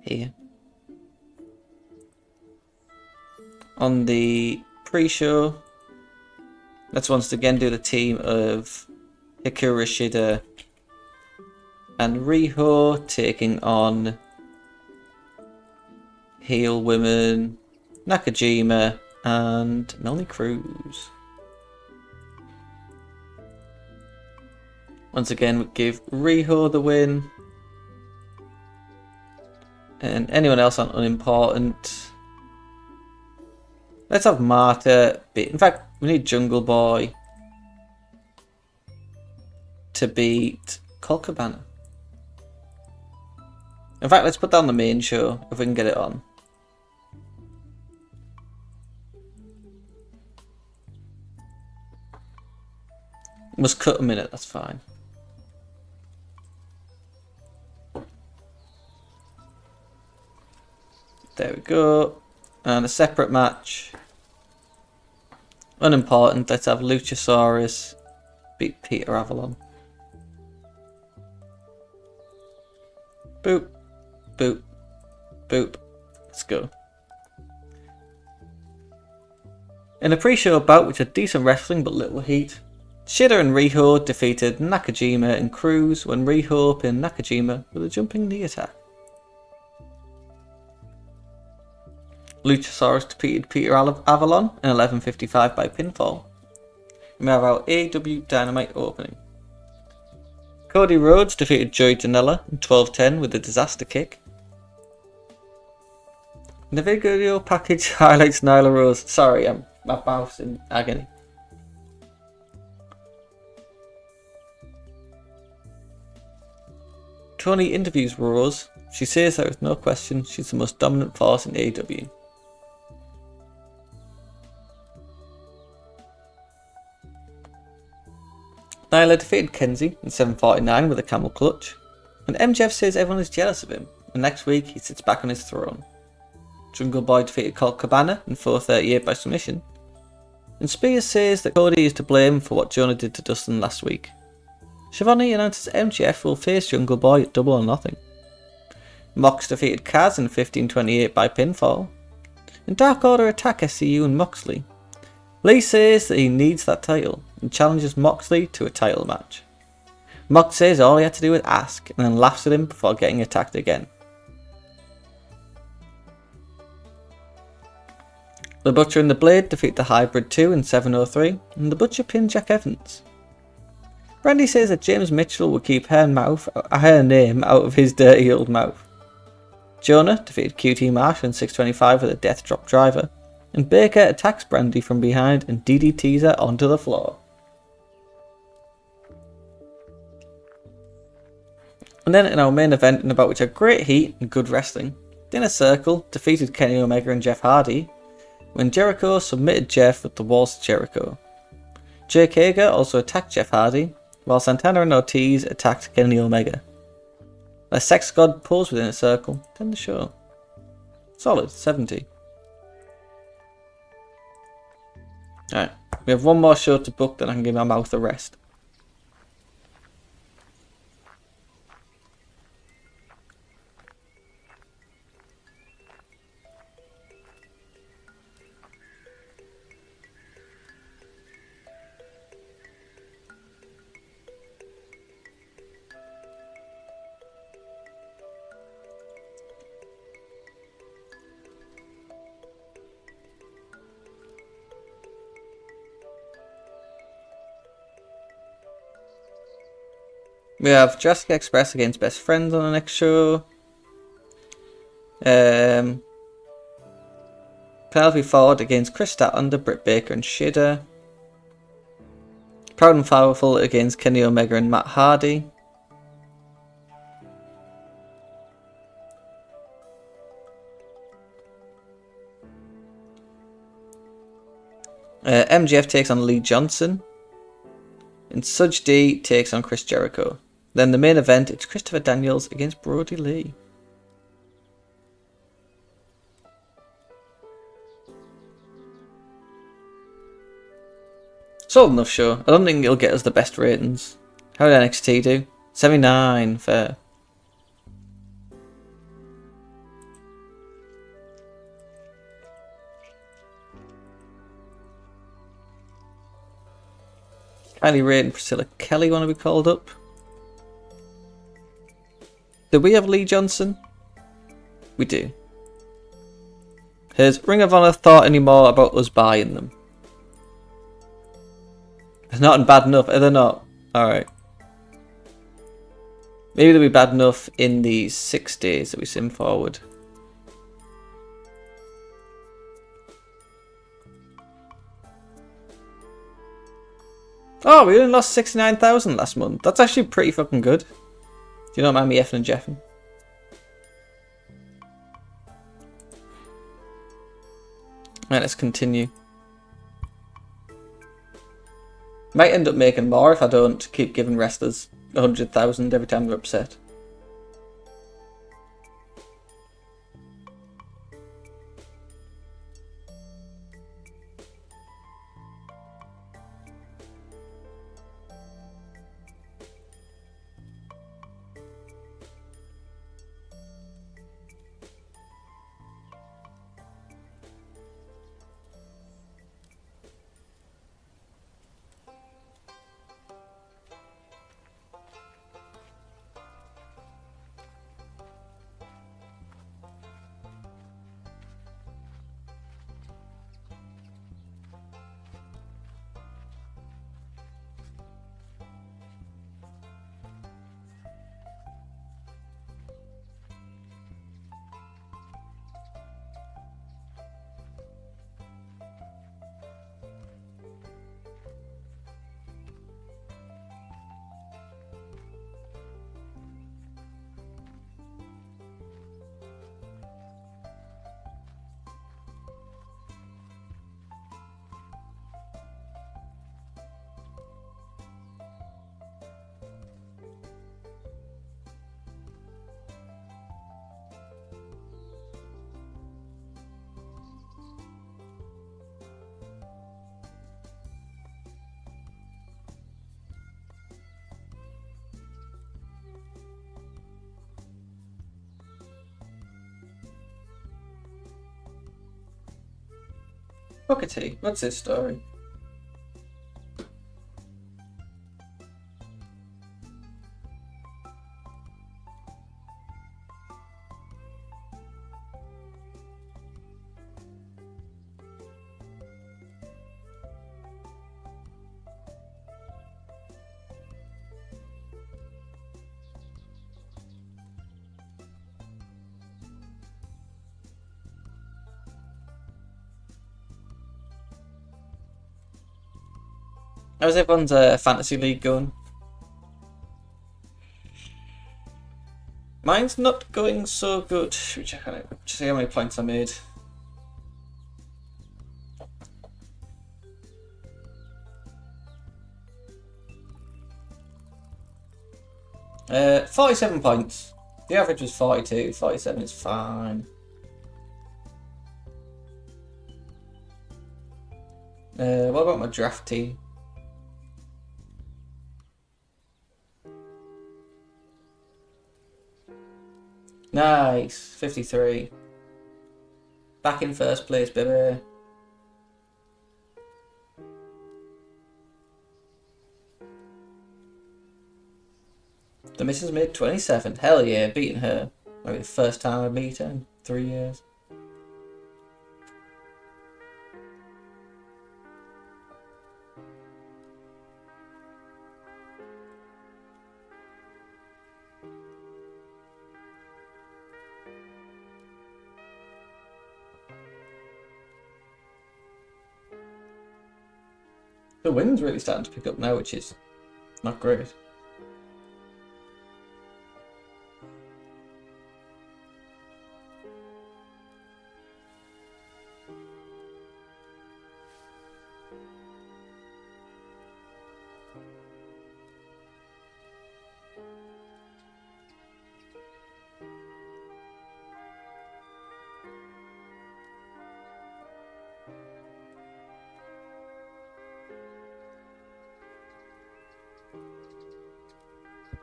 here. On the pre-show, let's once again do the team of Hikaru Shida and Riho taking on heel women Nakajima and Melanie Cruz. Once again, we give Riho the win. And anyone else on unimportant. Let's have Marta beat. In fact, we need Jungle Boy to beat Colt Cabana. In fact, let's put that on the main show if we can get it on. Must cut a minute, that's fine. There we go. And a separate match. Unimportant. Let's have Luchasaurus beat Peter Avalon. Boop. Boop. Boop. Let's go. In a pre-show bout which had decent wrestling but little heat, Shida and Riho defeated Nakajima and Cruz when Riho pinned Nakajima with a jumping knee attack. Luchasaurus defeated Peter Avalon in 11:55 by pinfall. We have our AEW Dynamite opening. Cody Rhodes defeated Joey Janela in 12:10 with a disaster kick. The video package highlights Nyla Rose. Sorry, my mouth's in agony. Tony interviews Rose. She says there is no question she's the most dominant force in AEW. Nyla defeated Kenzie in 7:49 with a camel clutch, and MJF says everyone is jealous of him, and next week he sits back on his throne. Jungle Boy defeated Colt Cabana in 4:38 by submission, and Spears says that Cody is to blame for what Jonah did to Dustin last week. Shivani announces MJF will face Jungle Boy at Double or Nothing. Mox defeated Kaz in 15:28 by pinfall, and Dark Order attack SCU and Moxley. Lee says that he needs that title and challenges Moxley to a title match. Mox says all he had to do was ask and then laughs at him before getting attacked again. The Butcher and the Blade defeat the Hybrid 2 in 7:03, and the Butcher pinned Jack Evans. Brandy says that James Mitchell will keep her name out of his dirty old mouth. Jonah defeated QT Marshall in 6:25 with a death drop driver, and Baker attacks Brandy from behind and DDTs her onto the floor. And then in our main event, and about which had great heat and good wrestling, Inner Circle defeated Kenny Omega and Jeff Hardy when Jericho submitted Jeff with the Walls of Jericho. Jake Hager also attacked Jeff Hardy, while Santana and Ortiz attacked Kenny Omega. The Sex God posed within a circle, then the show. Solid, 70. Alright, we have one more show to book, then I can give my mouth a rest. We have Jurassic Express against Best Friends on the next show. Penelope Ford against Chris Statlander, Britt Baker and Shida. Proud and Powerful against Kenny Omega and Matt Hardy. MJF takes on Lee Johnson. And Sudge D takes on Chris Jericho. Then the main event, it's Christopher Daniels against Brody Lee. Solid enough show. I don't think it'll get us the best ratings. How did NXT do? 79, fair. Kylie Ray and Priscilla Kelly want to be called up. Do we have Lee Johnson? We do. Has Ring of Honor thought any more about us buying them? They're not bad enough, are they not? Alright. Maybe they'll be bad enough in the 6 days that we sim forward. Oh, we only lost 69,000 last month. That's actually pretty fucking good. Do you not mind me effing and jeffing? Right, let's continue. Might end up making more if I don't keep giving wrestlers 100,000 every time they're upset. Booker T, what's his story? How's everyone's fantasy league going? Mine's not going so good. Should we check on it? Just see how many points I made. Uh, 47 points. The average was 42. 47 is fine. What about my draft team? Nice, 53. Back in first place, baby. The missus made 27. Hell yeah, beating her. Maybe the first time I beat her in 3 years. The wind's really starting to pick up now, which is not great.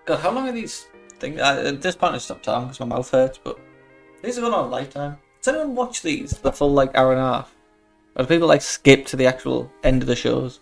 God, how long are these things? At this point, I stopped talking because my mouth hurts, but these are going on a lifetime. Does anyone watch these? The full, like, hour and a half? Or do people, like, skip to the actual end of the shows?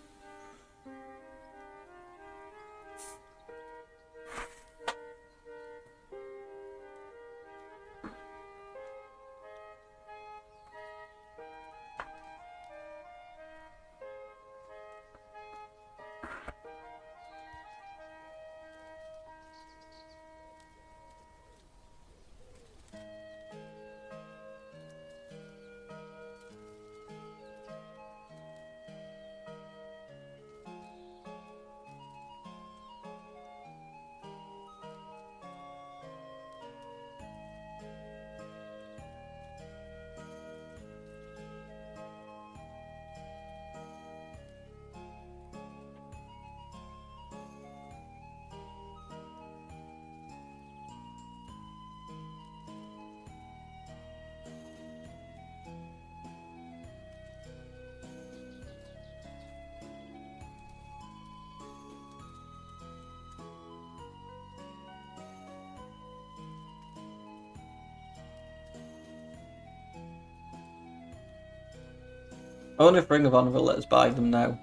I wonder if Ring of Honor will let us buy them now.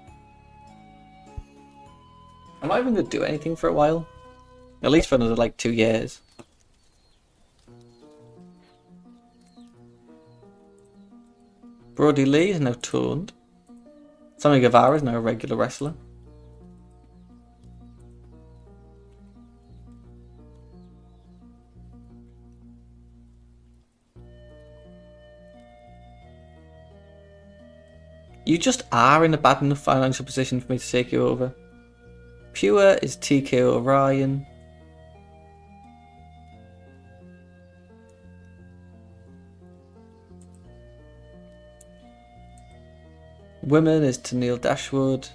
I'm not even going to do anything for a while. At least for another, like, 2 years. Brody Lee is now toned. Sammy Guevara is now a regular wrestler. You just are in a bad enough financial position for me to take you over. Pure is TK O'Ryan. Women is Tennille Dashwood.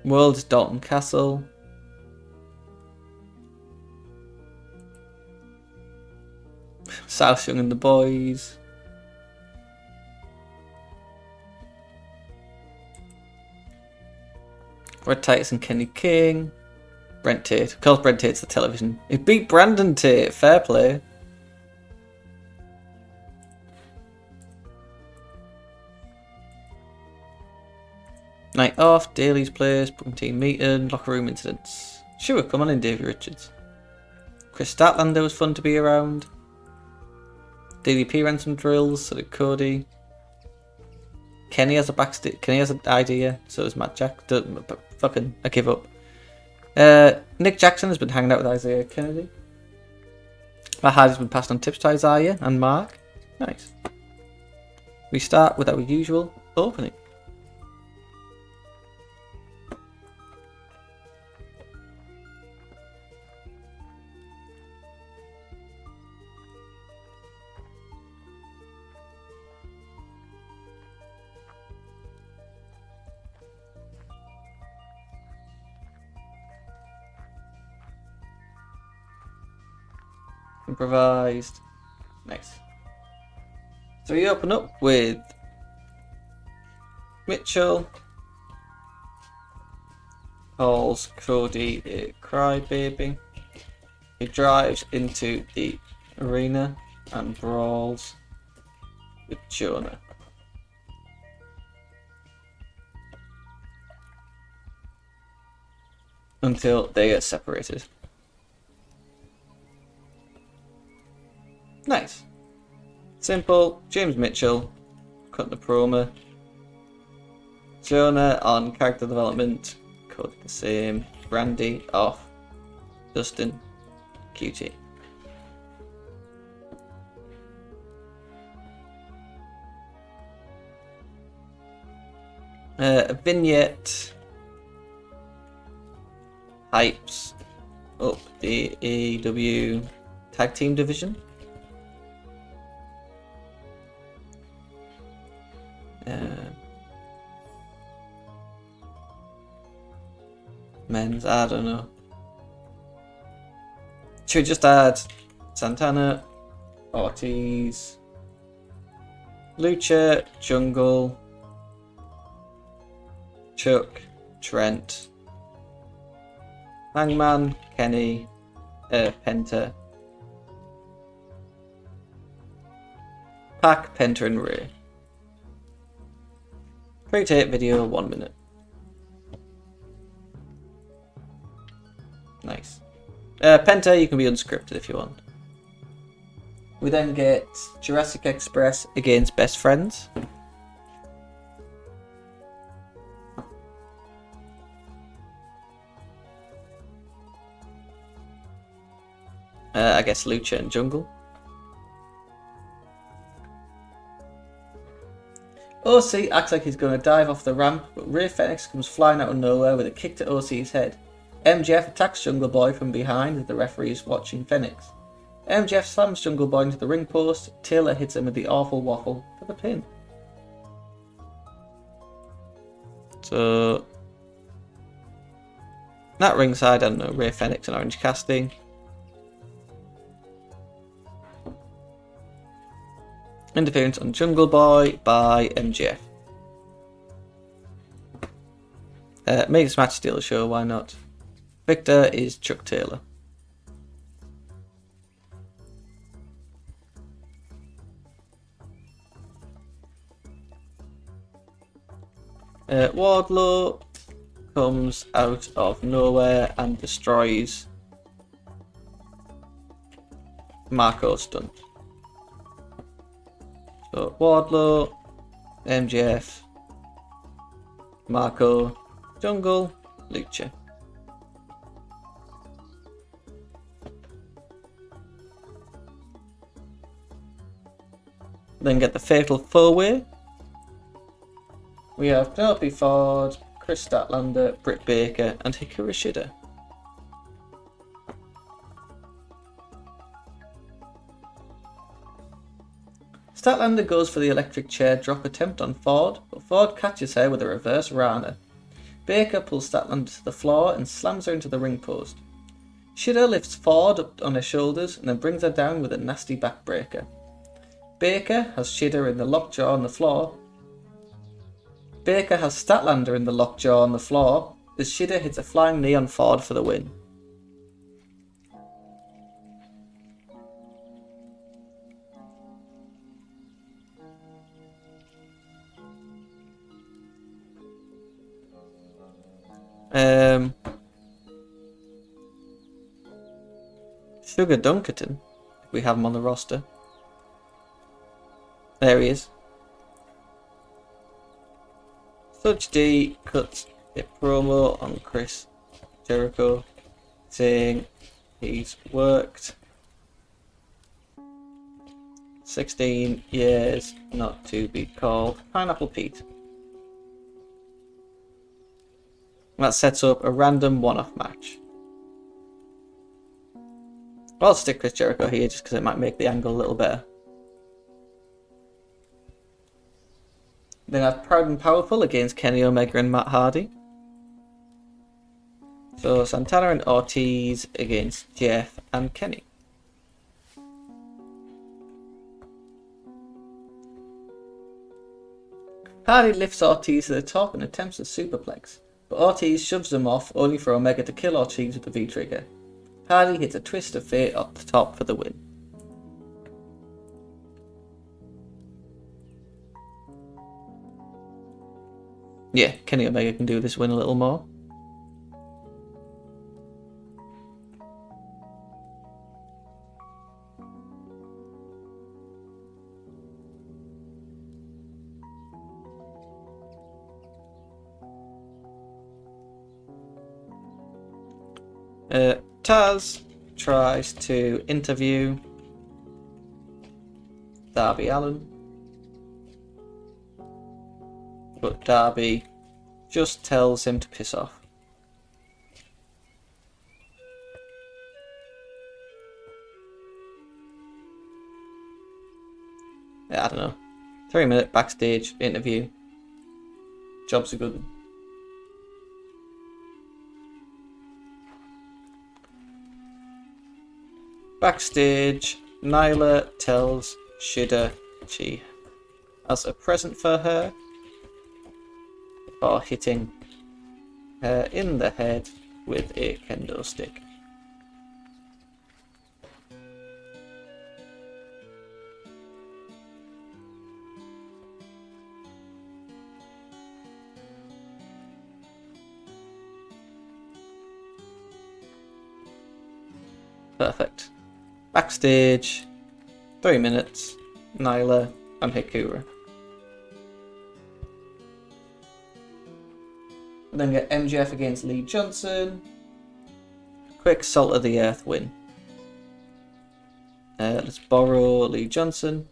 World is Dalton Castle. South Young and the Boys. Red Titus and Kenny King. Brent Tate. Of course, Brent Tate's the television. He beat Brandon Tate. Fair play. Night Off, Daly's Place, Booking Team Meeting, Locker Room Incidents. Sure, come on in, Davey Richards. Chris Statlander was fun to be around. DDP ran some drills, so did Cody. Kenny has an idea, so does Matt Jack. Fucking, I give up. Nick Jackson has been hanging out with Isaiah Kennedy. Matt Hardy's been passed on tips to Isaiah and Mark. Nice. We start with our usual opening. Improvised. Nice. So we open up with Mitchell calls Cody a crybaby. He drives into the arena and brawls with Jonah. Until they get separated. Nice. Simple. James Mitchell cutting the promo. Jonah on character development. Code the same. Brandy off. Dustin. QT. A vignette hypes up the AEW tag team division. Men's, I don't know. Should we just add Santana, Ortiz, Lucha, Jungle, Chuck, Trent, Hangman, Kenny, Penta, Pac, Penta, and Ray. Pre-tape video, 1 minute. Nice. Penta, you can be unscripted if you want. We then get Jurassic Express against Best Friends. I guess Lucha and Jungle. OC acts like he's going to dive off the ramp, but Ray Fenix comes flying out of nowhere with a kick to OC's head. MJF attacks Jungle Boy from behind as the referee is watching Fenix. MJF slams Jungle Boy into the ring post. Taylor hits him with the awful waffle for the pin. So, that ringside, I don't know, Ray Fenix and Orange Cassidy. Interference on Jungle Boy by MJF. Make this match steal the show, why not? Victor is Chuck Taylor. Wardlow comes out of nowhere and destroys Marco Stunt. So Wardlow, MJF, Marco, Jungle, Lucha. Then get the Fatal 4-Way. We have Penelope Ford, Chris Statlander, Britt Baker, and Hikaru Shida. Statlander goes for the electric chair drop attempt on Ford, but Ford catches her with a reverse Rana. Baker pulls Statlander to the floor and slams her into the ring post. Shida lifts Ford up on her shoulders and then brings her down with a nasty backbreaker. Baker has Shida in the lockjaw on the floor. Baker has Statlander in the lockjaw on the floor as Shida hits a flying knee on Ford for the win. Sugar Dunkerton, if we have him on the roster. There he is. Such D cuts a promo on Chris Jericho saying he's worked 16 years not to be called Pineapple Pete. That sets up a random one-off match. I'll stick Chris Jericho here just because it might make the angle a little better. Then I have Proud and Powerful against Kenny Omega and Matt Hardy. So Santana and Ortiz against Jeff and Kenny. Hardy lifts Ortiz to the top and attempts a superplex, but Ortiz shoves him off only for Omega to kill Ortiz with the V-trigger. Hardy hits a twist of fate up the top for the win. Yeah, Kenny Omega can do this win a little more. Taz tries to interview Darby Allin, but Darby just tells him to piss off. Yeah, I don't know. 3-minute backstage interview. Job's a good one. Backstage, Nyla tells Shida she has a present for her before hitting her in the head with a kendo stick. Perfect. Backstage, 3 minutes, Nyla and Hikura. And then get MJF against Lee Johnson. Quick salt of the earth win. Let's borrow Lee Johnson.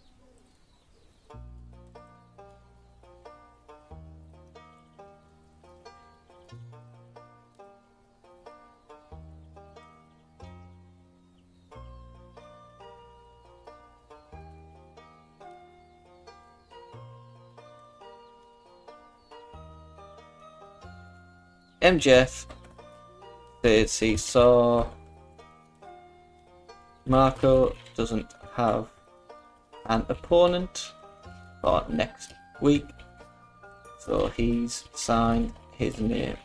MJF says he saw Marco doesn't have an opponent for next week, so he's signed his name.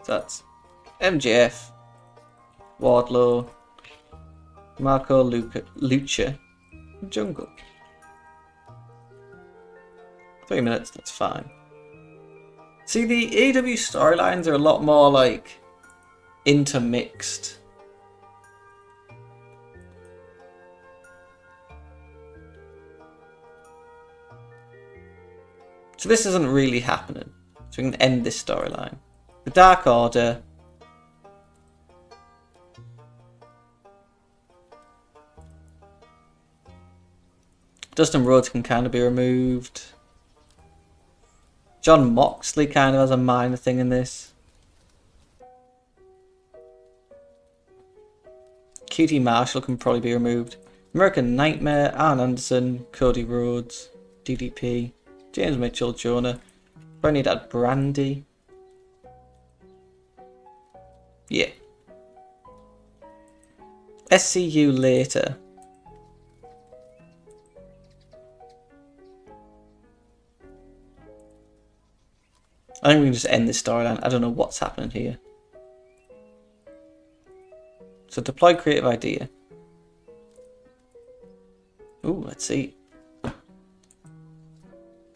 So that's MJF, Wardlow, Marco Lucha, Jungle. 3 minutes, that's fine. See, the AEW storylines are a lot more like intermixed. So this isn't really happening. So we can end this storyline. The Dark Order. Dustin Rhodes can kind of be removed. John Moxley kind of has a minor thing in this. QT Marshall can probably be removed. American Nightmare, Arn Anderson, Cody Rhodes, DDP, James Mitchell, Jonah. Probably need to add Brandy. Yeah. SCU later. I think we can just end this storyline. I don't know what's happening here. So deploy creative idea. Ooh, let's see.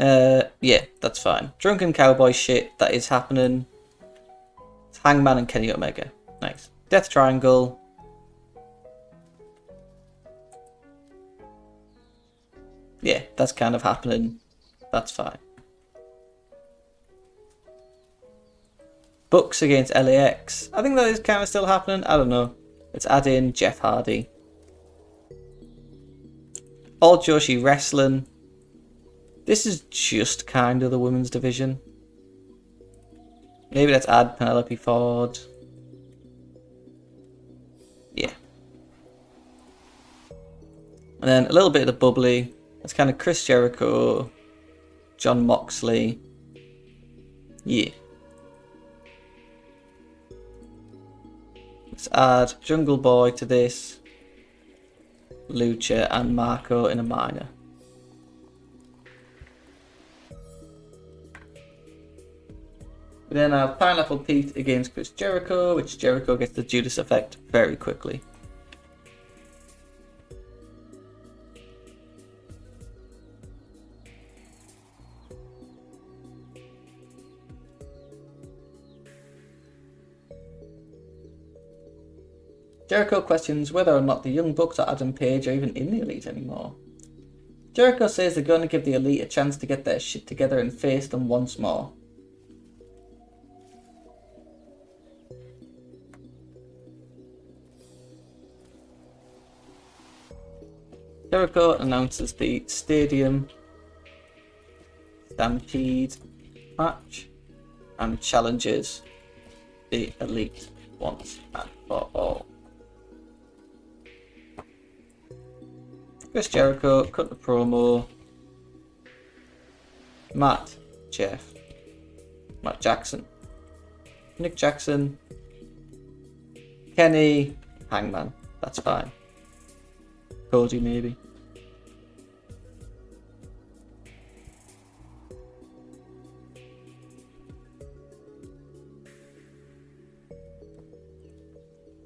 Yeah, that's fine. Drunken cowboy shit, that is happening. It's Hangman and Kenny Omega. Nice. Death Triangle. Yeah, that's kind of happening. That's fine. Bucks against LAX. I think that is kind of still happening. I don't know. Let's add in Jeff Hardy. All Joshi Wrestling. This is just kind of the women's division. Maybe let's add Penelope Ford. Yeah. And then a little bit of the bubbly. That's kind of Chris Jericho. John Moxley. Yeah. Let's add Jungle Boy to this. Lucha and Marco in a minor. We then have Pineapple Pete against Chris Jericho, which Jericho gets the Judas effect very quickly. Jericho questions whether or not the Young Bucks or Adam Page are even in the Elite anymore. Jericho says they're going to give the Elite a chance to get their shit together and face them once more. Jericho announces the Stadium Stampede match and challenges the Elite once and for all. Chris Jericho cut the promo. Matt Jackson, Nick Jackson, Kenny, Hangman, that's fine. Cody maybe.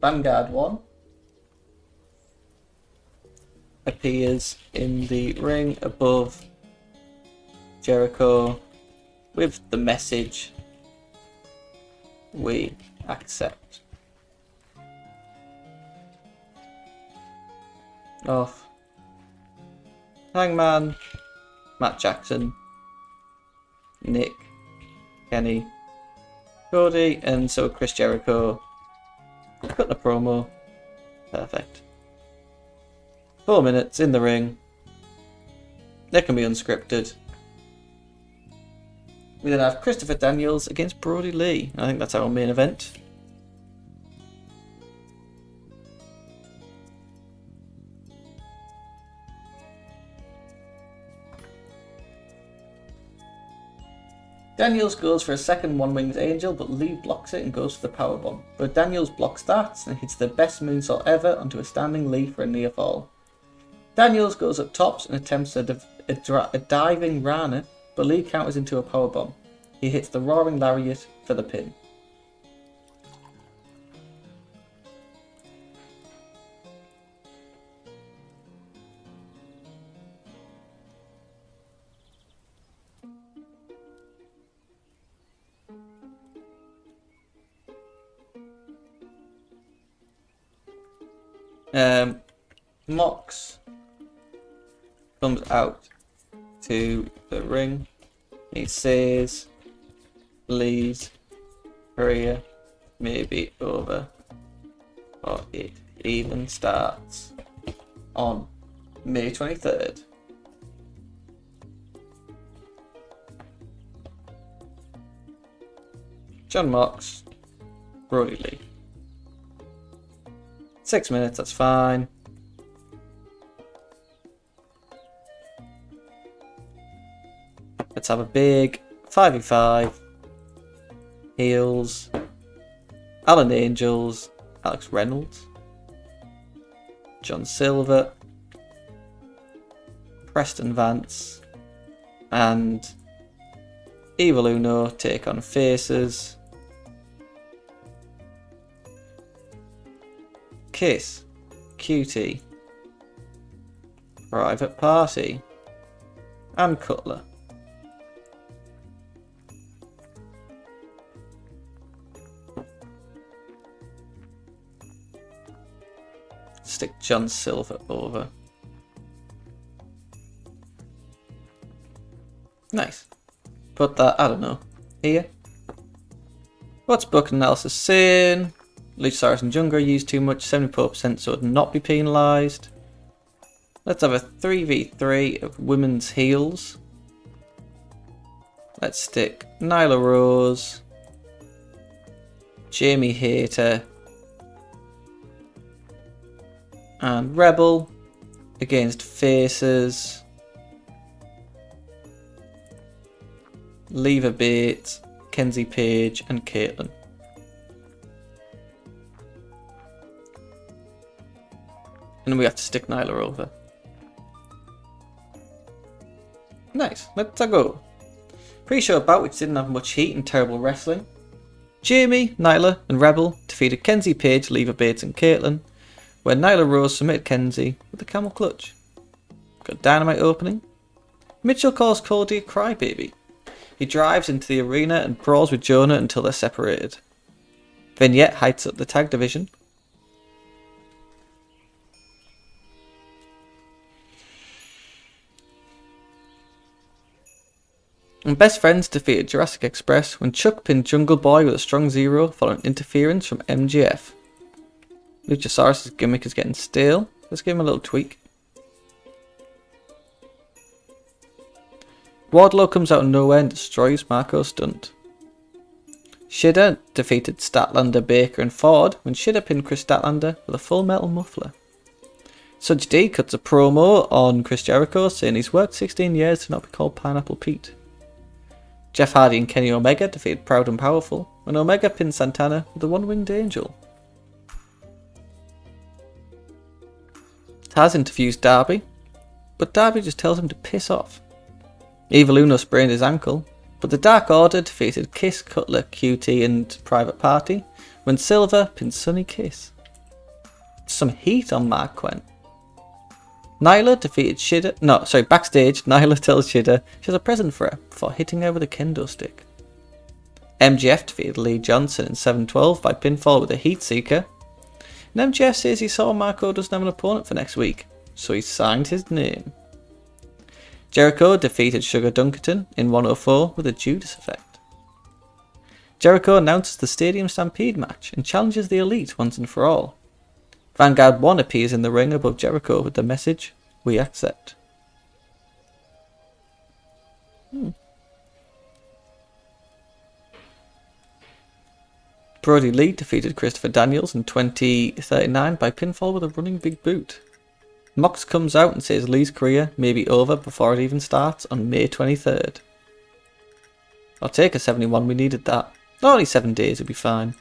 Vanguard 1 appears in the ring above Jericho with the message, "We accept." Off. Hangman, Matt Jackson, Nick, Kenny, Cody, and so Chris Jericho. Cut the promo. Perfect. 4 minutes in the ring. They can be unscripted. We then have Christopher Daniels against Brody Lee. I think that's our main event. Daniels goes for a second one-winged angel, but Lee blocks it and goes for the powerbomb. But Daniels blocks that and hits the best moonsault ever onto a standing Lee for a near fall. Daniels goes up tops and attempts a diving Rana, but Lee counters into a powerbomb. He hits the roaring lariat for the pin. Mox comes out to the ring. He says Lee's career may be over, or it even starts on May 23rd. John Mox, Brody Lee. 6 minutes, that's fine. Let's have a big 5v5. Heels. Alan Angels. Alex Reynolds. John Silver. Preston Vance. And Evil Uno take on Faces. Kiss. Cutie. Private Party. And Cutler. Stick John Silver over. Nice. Put that, I don't know, here. What's Book Analysis saying? Luchasaurus and Jungle used too much, 74%, so it would not be penalised. Let's have a 3v3 of women's heels. Let's stick Nyla Rose, Jamie Hayter, and Rebel against Faces, Leva Bates, Kenzie Page, and Caitlin. And we have to stick Nyla over. Nice, let's go. Pre-show bout which didn't have much heat and terrible wrestling. Jamie, Nyla, and Rebel defeated Kenzie Page, Leva Bates, and Caitlin, where Nyla Rose submitted Kenzie with a camel clutch. Got Dynamite opening. Mitchell calls Cody a crybaby. He drives into the arena and brawls with Jonah until they're separated. Vignette heights up the tag division. And Best Friends defeated Jurassic Express when Chuck pinned Jungle Boy with a strong zero following interference from MJF. Luchasaurus' gimmick is getting stale. Let's give him a little tweak. Wardlow comes out of nowhere and destroys Marco Stunt. Shida defeated Statlander, Baker and Ford when Shida pinned Chris Statlander with a full metal muffler. Such D cuts a promo on Chris Jericho saying he's worked 16 years to not be called Pineapple Pete. Jeff Hardy and Kenny Omega defeated Proud and Powerful when Omega pinned Santana with the One-Winged Angel. Taz interviews Darby, but Darby just tells him to piss off. Evil Uno sprained his ankle, but the Dark Order defeated Kiss, Cutler, QT and Private Party when Silver pinned Sonny Kiss. Some heat on Mark Quinn. Nyla defeated Shida. Backstage, Nyla tells Shida she has a present for her before hitting her with a kendo stick. MJF defeated Lee Johnson in 7-12 by pinfall with a Heat Seeker. And MJF says he saw Marco doesn't have an opponent for next week, so he signed his name. Jericho defeated Sugar Dunkerton in 104 with a Judas effect. Jericho announces the Stadium Stampede match and challenges the Elite once and for all. Vanguard 1 appears in the ring above Jericho with the message, "We accept." Brody Lee defeated Christopher Daniels in 2039 by pinfall with a running big boot. Mox comes out and says Lee's career may be over before it even starts on May 23rd. I'll take a 71, we needed that. Only 7 days, it'll be fine.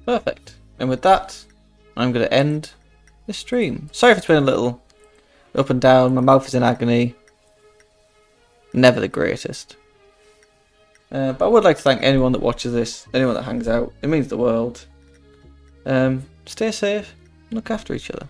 Perfect. And with that, I'm going to end the stream. Sorry if it's been a little up and down. My mouth is in agony. Never the greatest. But I would like to thank anyone that watches this, anyone that hangs out. It means the world. Stay safe. Look after each other.